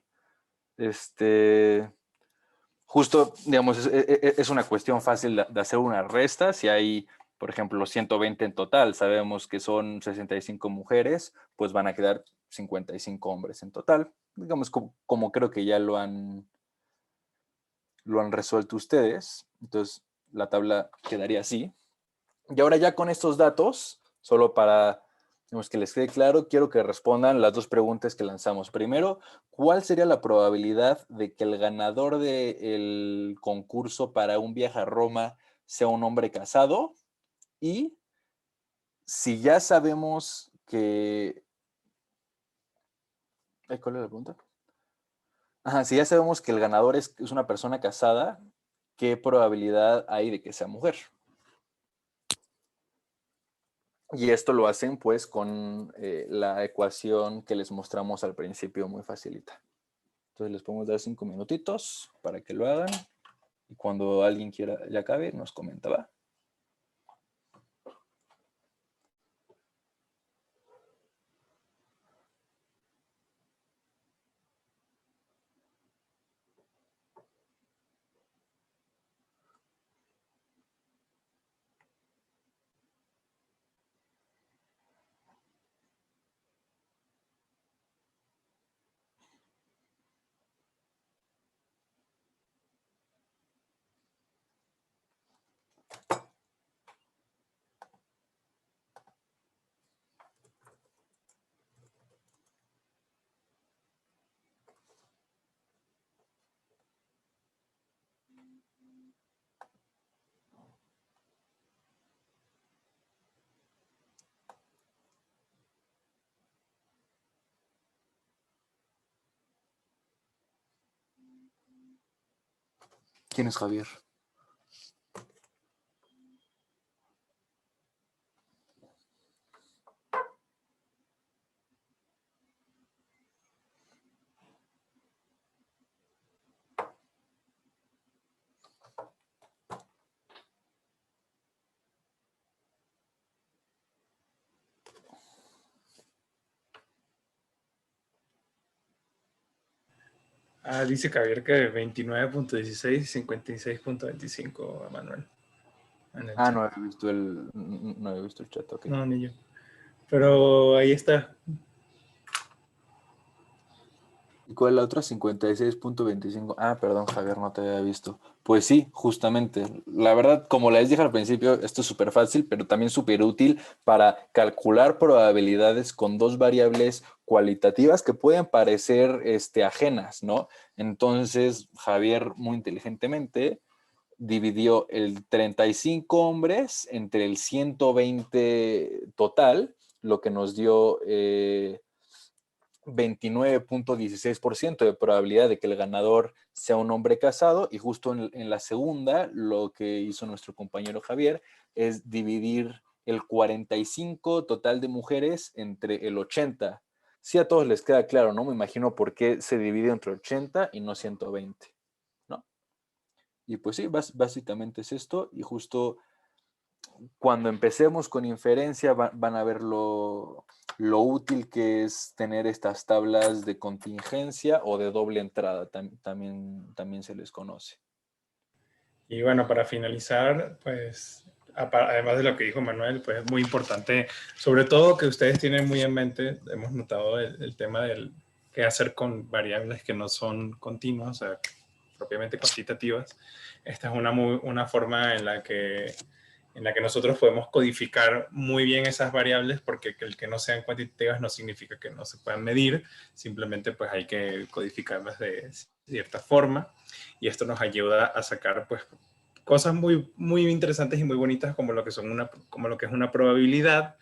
Justo, digamos, es una cuestión fácil de hacer una resta. Si hay, por ejemplo, 120 en total, sabemos que son 65 mujeres, pues van a quedar 55 hombres en total. Digamos, como creo que ya lo han resuelto ustedes. Entonces, la tabla quedaría así. Y ahora ya con estos datos, solo para que les quede claro, quiero que respondan las dos preguntas que lanzamos. Primero, ¿cuál sería la probabilidad de que el ganador del concurso para un viaje a Roma sea un hombre casado? Y si ya sabemos que... ¿Cuál es la pregunta? Ajá, si ya sabemos que el ganador es una persona casada, ¿qué probabilidad hay de que sea mujer? Y esto lo hacen pues con la ecuación que les mostramos al principio, muy facilita. Entonces les podemos dar 5 minutitos para que lo hagan. Y cuando alguien quiera ya acabe, nos comenta, ¿va? ¿Quién es Javier? Dice Javier que 29.16 y 56.25, Manuel. No he visto el chat, ok. No, ni yo. Pero ahí está. ¿Y cuál es la otra? 56.25. Perdón, Javier, no te había visto. Pues sí, justamente. La verdad, como les dije al principio, esto es súper fácil, pero también súper útil para calcular probabilidades con dos variables cualitativas que pueden parecer ajenas, ¿no? Entonces, Javier, muy inteligentemente, dividió el 35 hombres entre el 120 total, lo que nos dio 29.16% de probabilidad de que el ganador sea un hombre casado, y justo en la segunda lo que hizo nuestro compañero Javier es dividir el 45 total de mujeres entre el 80. Sí, a todos les queda claro, ¿no? Me imagino por qué se divide entre 80 y no 120, ¿no? Y pues sí, básicamente es esto, y justo cuando empecemos con inferencia van a ver lo útil que es tener estas tablas de contingencia o de doble entrada, también se les conoce. Y bueno, para finalizar, pues, además de lo que dijo Manuel, pues es muy importante, sobre todo que ustedes tienen muy en mente, hemos notado el tema del qué hacer con variables que no son continuas, o sea, propiamente cuantitativas. Esta es una forma en la que nosotros podemos codificar muy bien esas variables, porque el que no sean cuantitativas no significa que no se puedan medir, simplemente pues hay que codificarlas de cierta forma, y esto nos ayuda a sacar pues cosas muy, muy interesantes y muy bonitas, como lo que es una probabilidad,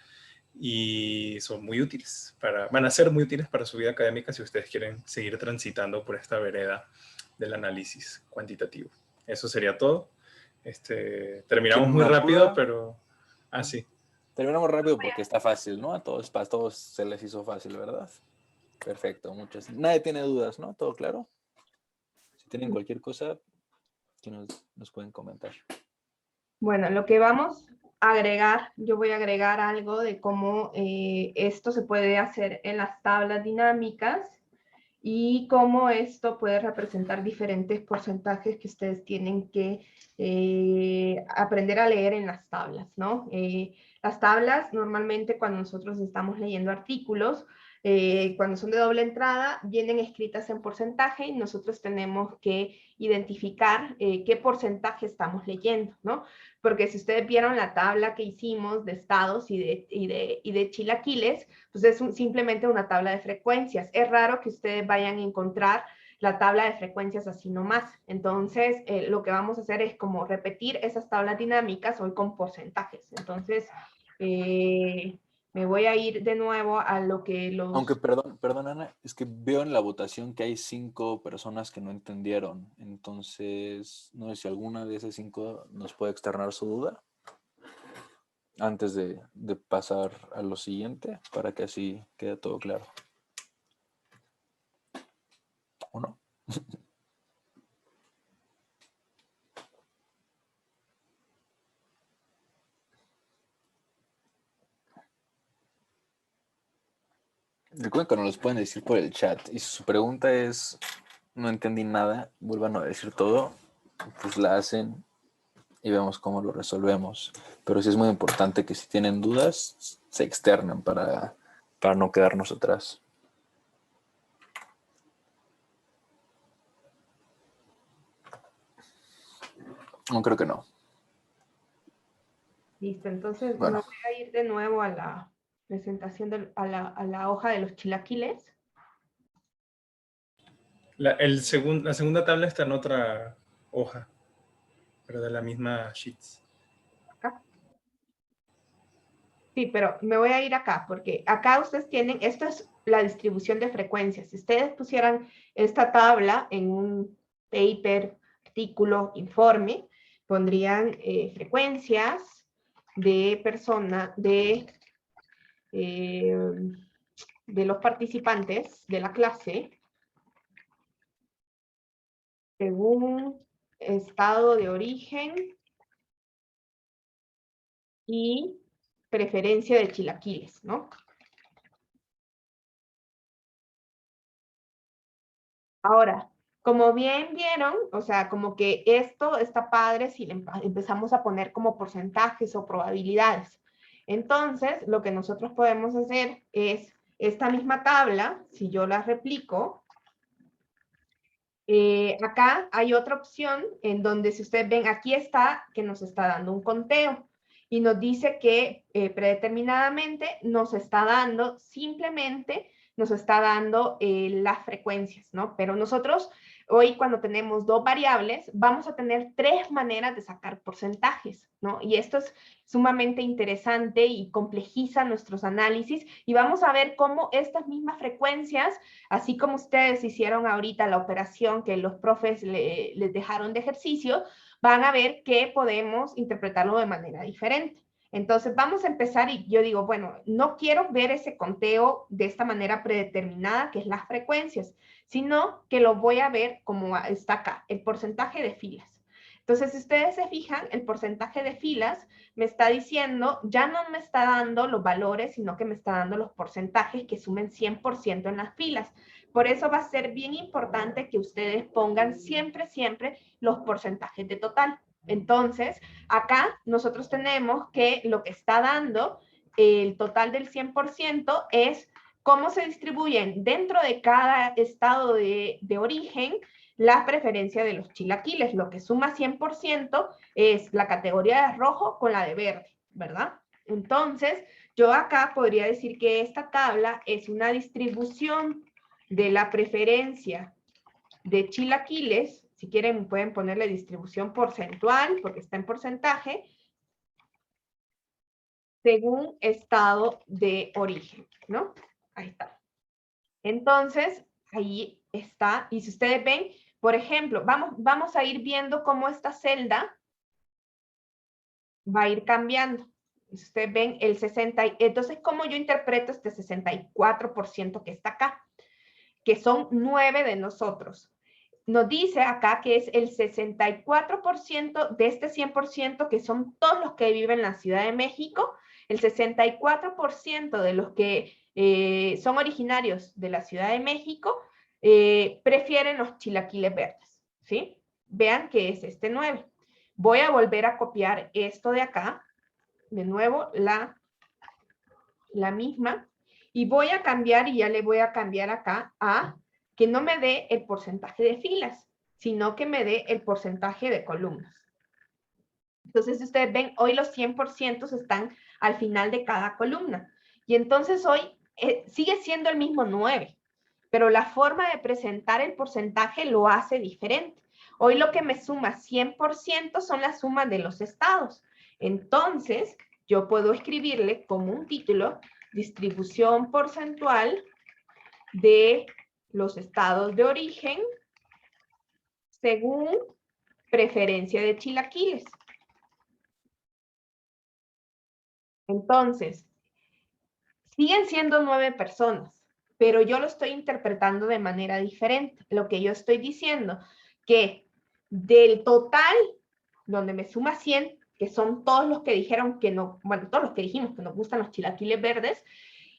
y son muy útiles van a ser muy útiles para su vida académica si ustedes quieren seguir transitando por esta vereda del análisis cuantitativo. Eso sería todo. Terminamos muy rápido, pero... sí. Terminamos rápido porque está fácil, ¿no? Para todos se les hizo fácil, ¿verdad? Perfecto, nadie tiene dudas, ¿no? ¿Todo claro? Si tienen cualquier cosa, que nos pueden comentar. Bueno, lo que vamos a agregar, yo voy a agregar algo de cómo esto se puede hacer en las tablas dinámicas. y cómo esto puede representar diferentes porcentajes que ustedes tienen que aprender a leer en las tablas, ¿no? Las tablas, normalmente cuando nosotros estamos leyendo artículos, cuando son de doble entrada, vienen escritas en porcentaje y nosotros tenemos que identificar qué porcentaje estamos leyendo, ¿no? Porque si ustedes vieron la tabla que hicimos de estados y de chilaquiles, pues es simplemente una tabla de frecuencias. Es raro que ustedes vayan a encontrar la tabla de frecuencias así nomás. Entonces, lo que vamos a hacer es como repetir esas tablas dinámicas hoy con porcentajes. Entonces, me voy a ir de nuevo a lo que los... Aunque, perdón, Ana, es que veo en la votación que hay 5 personas que no entendieron. Entonces, no sé si alguna de esas 5 nos puede externar su duda antes de pasar a lo siguiente, para que así quede todo claro. ¿O no? Recuerden que nos los pueden decir por el chat. Y si su pregunta es, no entendí nada, vuelvan a decir todo, pues la hacen y vemos cómo lo resolvemos. Pero sí es muy importante que si tienen dudas, se externen para no quedarnos atrás. No, creo que no. Listo, entonces Bueno. me voy a ir de nuevo a la presentación, a la hoja de los chilaquiles. La segunda tabla está en otra hoja, pero de la misma sheets. Acá. Sí, pero me voy a ir acá, porque acá ustedes tienen, esto es la distribución de frecuencias. Si ustedes pusieran esta tabla en un paper, artículo, informe, pondrían frecuencias de personas, de los participantes de la clase, según estado de origen y preferencia de chilaquiles, ¿no? Ahora, como bien vieron, o sea, como que esto está padre si empezamos a poner como porcentajes o probabilidades. Entonces, lo que nosotros podemos hacer es esta misma tabla, si yo la replico, acá hay otra opción en donde si ustedes ven, aquí está que nos está dando un conteo y nos dice que predeterminadamente nos está dando, simplemente nos está dando las frecuencias, ¿no? Pero nosotros hoy cuando tenemos 2 variables, vamos a tener 3 maneras de sacar porcentajes, ¿no? Y esto es sumamente interesante y complejiza nuestros análisis y vamos a ver cómo estas mismas frecuencias, así como ustedes hicieron ahorita la operación que los profes les dejaron de ejercicio, van a ver que podemos interpretarlo de manera diferente. Entonces vamos a empezar y yo digo, bueno, no quiero ver ese conteo de esta manera predeterminada, que es las frecuencias, sino que lo voy a ver como está acá, el porcentaje de filas. Entonces, si ustedes se fijan, el porcentaje de filas me está diciendo, ya no me está dando los valores, sino que me está dando los porcentajes que sumen 100% en las filas. Por eso va a ser bien importante que ustedes pongan siempre, siempre los porcentajes de total. Entonces, acá nosotros tenemos que lo que está dando el total del 100% es cómo se distribuyen dentro de cada estado de origen la preferencia de los chilaquiles. Lo que suma 100% es la categoría de rojo con la de verde, ¿verdad? Entonces, yo acá podría decir que esta tabla es una distribución de la preferencia de chilaquiles. Si quieren pueden ponerle distribución porcentual porque está en porcentaje, según estado de origen, ¿no? Ahí está. Entonces, ahí está. Y si ustedes ven, por ejemplo, vamos a ir viendo cómo esta celda va a ir cambiando. Si ustedes ven el 60, entonces, ¿cómo yo interpreto este 64% que está acá? Que son 9 de nosotros. Nos dice acá que es el 64% de este 100%, que son todos los que viven en la Ciudad de México, el 64% de los que son originarios de la Ciudad de México, prefieren los chilaquiles verdes, ¿sí? Vean que es este 9. Voy a volver a copiar esto de acá, de nuevo la misma, y voy a cambiar, y ya le voy a cambiar acá a que no me dé el porcentaje de filas, sino que me dé el porcentaje de columnas. Entonces, si ustedes ven, hoy los 100% están al final de cada columna. Y entonces hoy sigue siendo el mismo 9, pero la forma de presentar el porcentaje lo hace diferente. Hoy lo que me suma 100% son las sumas de los estados. Entonces, yo puedo escribirle como un título, distribución porcentual de los estados de origen según preferencia de chilaquiles. Entonces, siguen siendo 9 personas, pero yo lo estoy interpretando de manera diferente. Lo que yo estoy diciendo, que del total, donde me suma 100, que son todos los que dijeron que no, bueno, todos los que dijimos que nos gustan los chilaquiles verdes,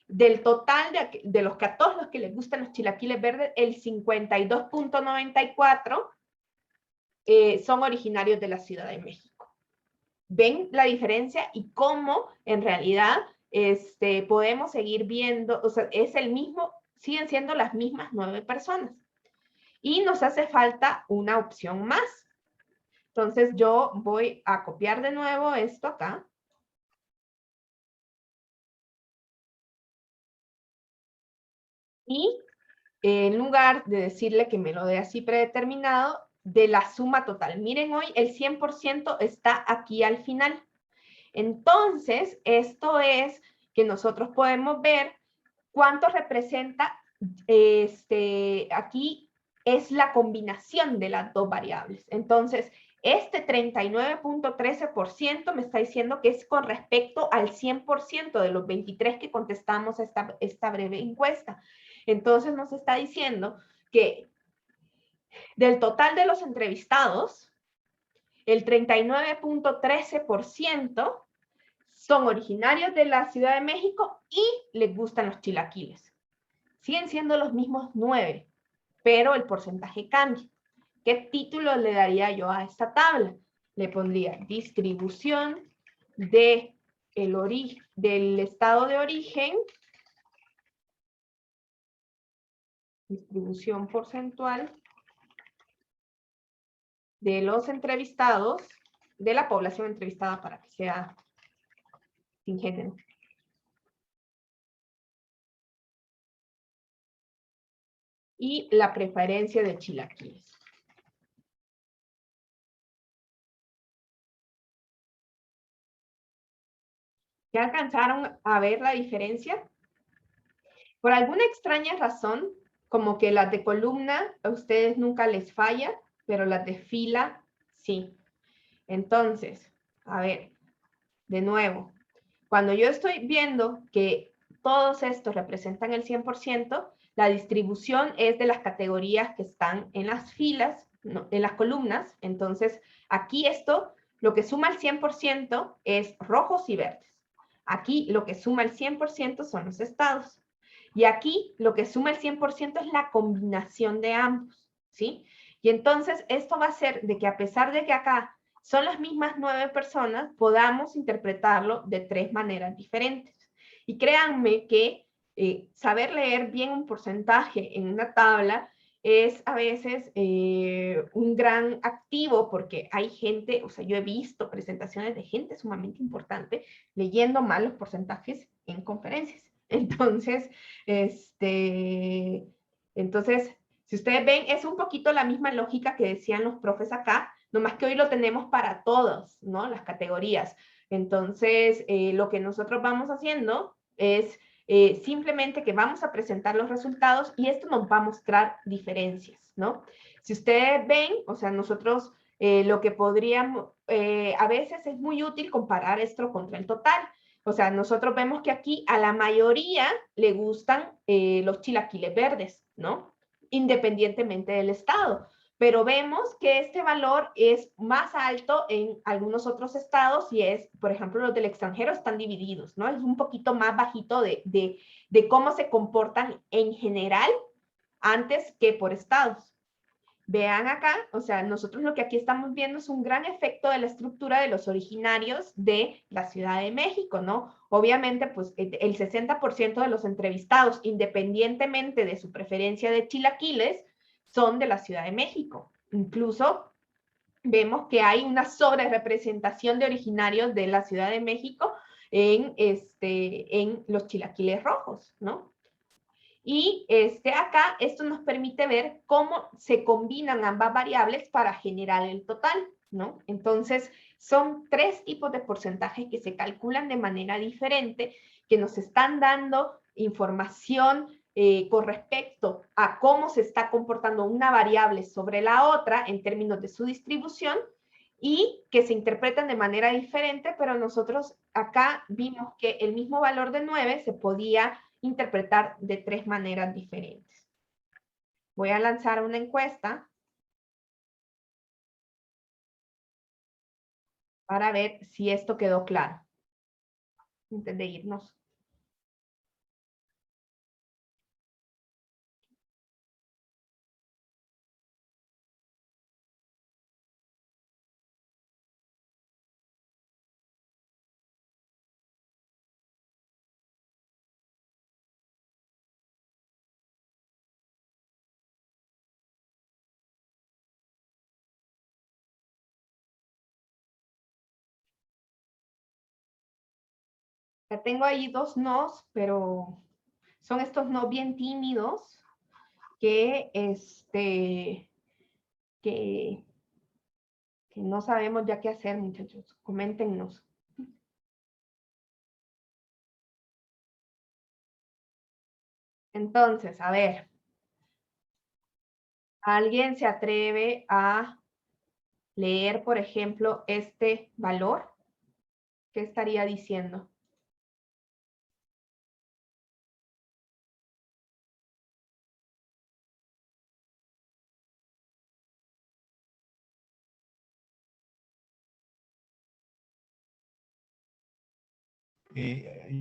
del total de los que a todos los que les gustan los chilaquiles verdes, el 52.94 son originarios de la Ciudad de México. ¿Ven la diferencia y cómo en realidad podemos seguir viendo, o sea, es el mismo, siguen siendo las mismas 9 personas? Y nos hace falta una opción más. Entonces yo voy a copiar de nuevo esto acá. Y en lugar de decirle que me lo dé así predeterminado, de la suma total. Miren, hoy el 100% está aquí al final. Entonces, esto es que nosotros podemos ver cuánto representa, aquí es la combinación de las dos variables. Entonces, este 39.13% me está diciendo que es con respecto al 100% de los 23 que contestamos esta breve encuesta. Entonces, nos está diciendo que del total de los entrevistados, el 39.13% son originarios de la Ciudad de México y les gustan los chilaquiles. Siguen siendo los mismos 9, pero el porcentaje cambia. ¿Qué título le daría yo a esta tabla? Le pondría distribución del estado de origen, distribución porcentual de los entrevistados, de la población entrevistada para que sea sin género. Y la preferencia de chilaquiles. ¿Ya alcanzaron a ver la diferencia? Por alguna extraña razón, como que las de columna a ustedes nunca les falla, pero las de fila sí. Entonces, a ver, de nuevo, cuando yo estoy viendo que todos estos representan el 100%, la distribución es de las categorías que están en las filas, no, en las columnas. Entonces, aquí esto, lo que suma el 100% es rojos y verdes. Aquí lo que suma el 100% son los estados. Y aquí lo que suma el 100% es la combinación de ambos, ¿sí? Y entonces esto va a ser de que a pesar de que acá son las mismas 9 personas, podamos interpretarlo de 3 maneras diferentes. Y créanme que saber leer bien un porcentaje en una tabla es a veces un gran activo, porque hay gente, o sea, yo he visto presentaciones de gente sumamente importante leyendo mal los porcentajes en conferencias. Entonces, si ustedes ven, es un poquito la misma lógica que decían los profes acá, nomás que hoy lo tenemos para todos, ¿no? Las categorías. Entonces, lo que nosotros vamos haciendo es simplemente que vamos a presentar los resultados y esto nos va a mostrar diferencias, ¿no? Si ustedes ven, o sea, nosotros lo que podríamos, a veces es muy útil comparar esto contra el total. O sea, nosotros vemos que aquí a la mayoría le gustan los chilaquiles verdes, ¿no? Independientemente del estado. Pero vemos que este valor es más alto en algunos otros estados y es, por ejemplo, los del extranjero están divididos, ¿no? Es un poquito más bajito de cómo se comportan en general antes que por estados. Vean acá, o sea, nosotros lo que aquí estamos viendo es un gran efecto de la estructura de los originarios de la Ciudad de México, ¿no? Obviamente, pues el 60% de los entrevistados, independientemente de su preferencia de chilaquiles, son de la Ciudad de México. Incluso vemos que hay una sobrerepresentación de originarios de la Ciudad de México en los chilaquiles rojos, ¿no? Y acá esto nos permite ver cómo se combinan ambas variables para generar el total, ¿no? Entonces, son 3 tipos de porcentajes que se calculan de manera diferente, que nos están dando información con respecto a cómo se está comportando una variable sobre la otra en términos de su distribución, y que se interpretan de manera diferente, pero nosotros acá vimos que el mismo valor de 9 se podía interpretar de 3 maneras diferentes. Voy a lanzar una encuesta para ver si esto quedó claro antes de irnos. Ya tengo ahí 2 nos, pero son estos no bien tímidos que, que no sabemos ya qué hacer, muchachos. Coméntenos. Entonces, a ver. ¿Alguien se atreve a leer, por ejemplo, este valor? ¿Qué estaría diciendo?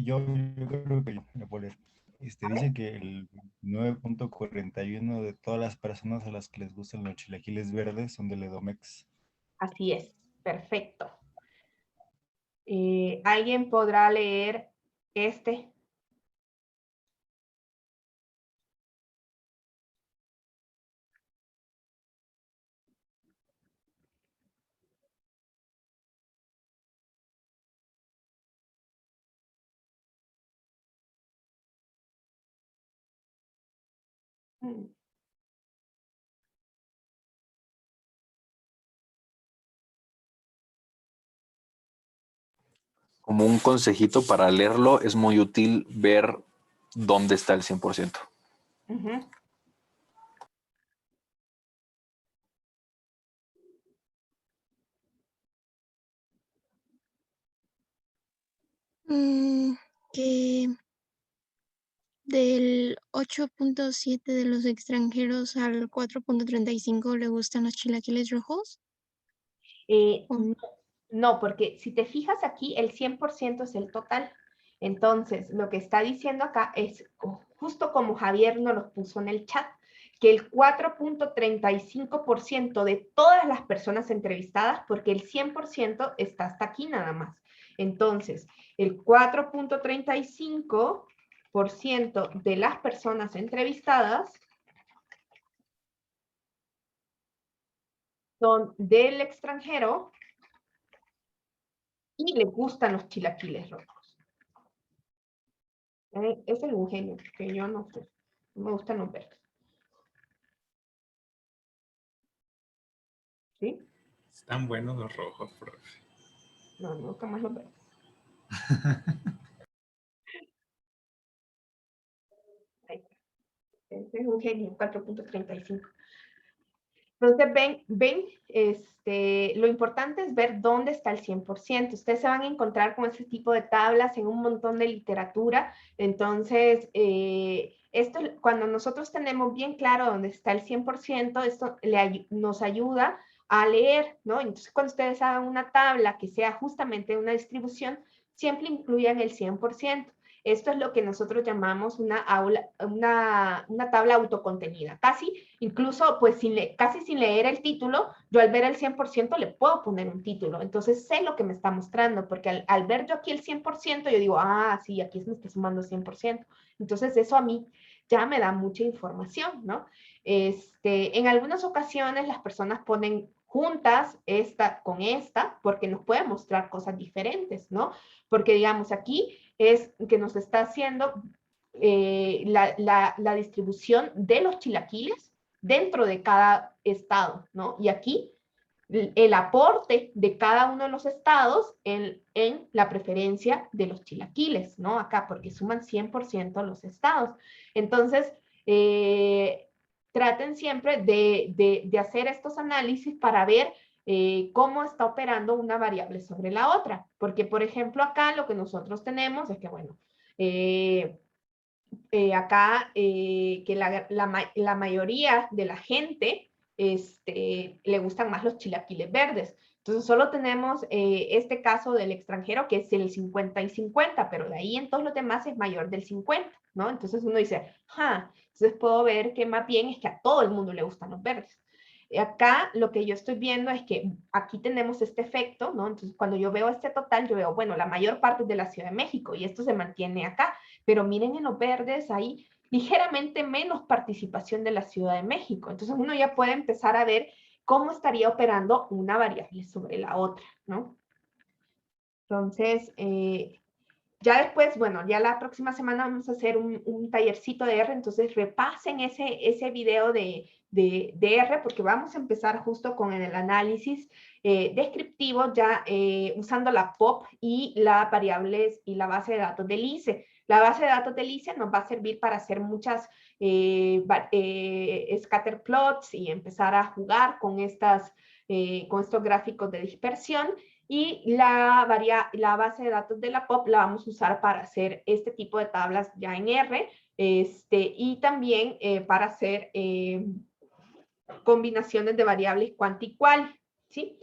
Yo creo que le puedo leer. Dice que el 9.41 de todas las personas a las que les gustan los chilaquiles verdes son del Edomex. Así es, perfecto. ¿Alguien podrá leer este? Como un consejito para leerlo, es muy útil ver dónde está el 100%. Uh-huh. Que del 8.7 de los extranjeros al 4.35 le gustan los chilaquiles rojos. No, porque si te fijas aquí, el 100% es el total. Entonces, lo que está diciendo acá es, justo como Javier nos lo puso en el chat, que el 4.35% de todas las personas entrevistadas, porque el 100% está hasta aquí nada más. Entonces, el 4.35% de las personas entrevistadas son del extranjero y le gustan los chilaquiles rojos. Es el ingenio, que yo no sé. Me gustan los verdes. ¿Sí? Están buenos los rojos, profe. No, me gustan más los verdes. Ahí está. Este es un genio, 4.35. Entonces, ven, lo importante es ver dónde está el 100%. Ustedes se van a encontrar con ese tipo de tablas en un montón de literatura. Entonces, cuando nosotros tenemos bien claro dónde está el 100%, esto nos ayuda a leer, ¿no? Entonces, cuando ustedes hagan una tabla que sea justamente una distribución, siempre incluyan el 100%. Esto es lo que nosotros llamamos una tabla autocontenida. Casi, incluso, pues casi sin leer el título, yo al ver el 100% le puedo poner un título. Entonces sé lo que me está mostrando, porque al ver yo aquí el 100%, yo digo, ah, sí, aquí me está sumando 100%. Entonces eso a mí ya me da mucha información, ¿no? En algunas ocasiones las personas ponen juntas esta con esta, porque nos puede mostrar cosas diferentes, ¿no? Porque digamos aquí es que nos está haciendo la distribución de los chilaquiles dentro de cada estado, ¿no? Y aquí el aporte de cada uno de los estados en la preferencia de los chilaquiles, ¿no? Acá, porque suman 100% los estados. Entonces, traten siempre de hacer estos análisis para ver cómo está operando una variable sobre la otra. Porque, por ejemplo, acá lo que nosotros tenemos es que, bueno, acá que la mayoría de la gente le gustan más los chilaquiles verdes. Entonces solo tenemos este caso del extranjero que es el 50 y 50, pero de ahí en todos los demás es mayor del 50, ¿no? Entonces uno dice, entonces puedo ver que más bien es que a todo el mundo le gustan los verdes. Acá lo que yo estoy viendo es que aquí tenemos este efecto, ¿no? Entonces cuando yo veo este total, yo veo, bueno, la mayor parte es de la Ciudad de México y esto se mantiene acá, pero miren en los verdes ahí ligeramente menos participación de la Ciudad de México. Entonces uno ya puede empezar a ver cómo estaría operando una variable sobre la otra, ¿no? Entonces, ya después, bueno, ya la próxima semana vamos a hacer un tallercito de R, entonces repasen ese video de R, porque vamos a empezar justo con el análisis descriptivo, ya usando la POP y las variables y la base de datos del ICE. La base de datos del ICE nos va a servir para hacer muchas scatter plots y empezar a jugar con estos gráficos de dispersión. Y la base de datos de la POP la vamos a usar para hacer este tipo de tablas ya en R, y también para hacer combinaciones de variables cuant y cual, ¿sí?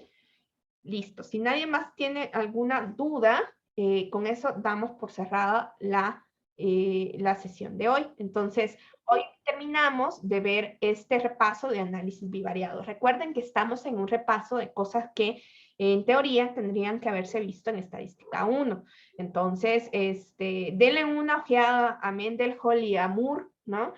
Listo. Si nadie más tiene alguna duda, con eso damos por cerrada la sesión de hoy. Entonces, hoy terminamos de ver este repaso de análisis bivariado. Recuerden que estamos en un repaso de cosas que en teoría tendrían que haberse visto en estadística 1. Entonces, denle una ojeada a Mendenhall y a Moore, ¿no?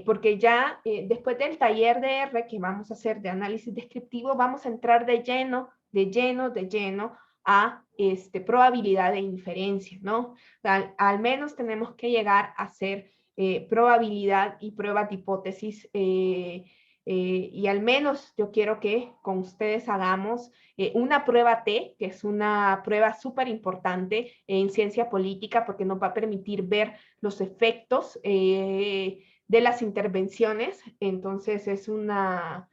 Porque ya después del taller de R que vamos a hacer de análisis descriptivo, vamos a entrar de lleno a probabilidad de inferencia, ¿no? Al menos tenemos que llegar a hacer probabilidad y pruebas de hipótesis, y al menos yo quiero que con ustedes hagamos una prueba T, que es una prueba súper importante en ciencia política, porque nos va a permitir ver los efectos de las intervenciones. Entonces es una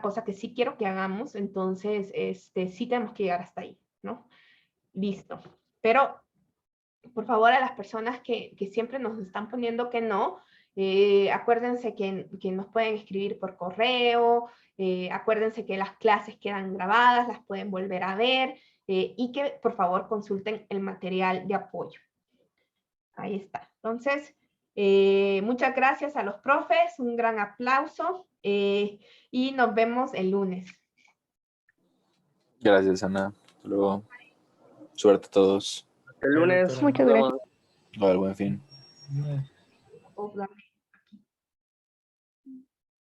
cosa que sí quiero que hagamos, entonces sí tenemos que llegar hasta ahí, ¿no? Listo. Pero, por favor, a las personas que siempre nos están poniendo que no, acuérdense que nos pueden escribir por correo, acuérdense que las clases quedan grabadas, las pueden volver a ver, y que por favor consulten el material de apoyo. Ahí está. Entonces, muchas gracias a los profes, un gran aplauso, y nos vemos el lunes. Gracias, Ana. Hasta luego. Suerte a todos. El lunes. Doctora. Muchas gracias. Buen fin. Obviamente.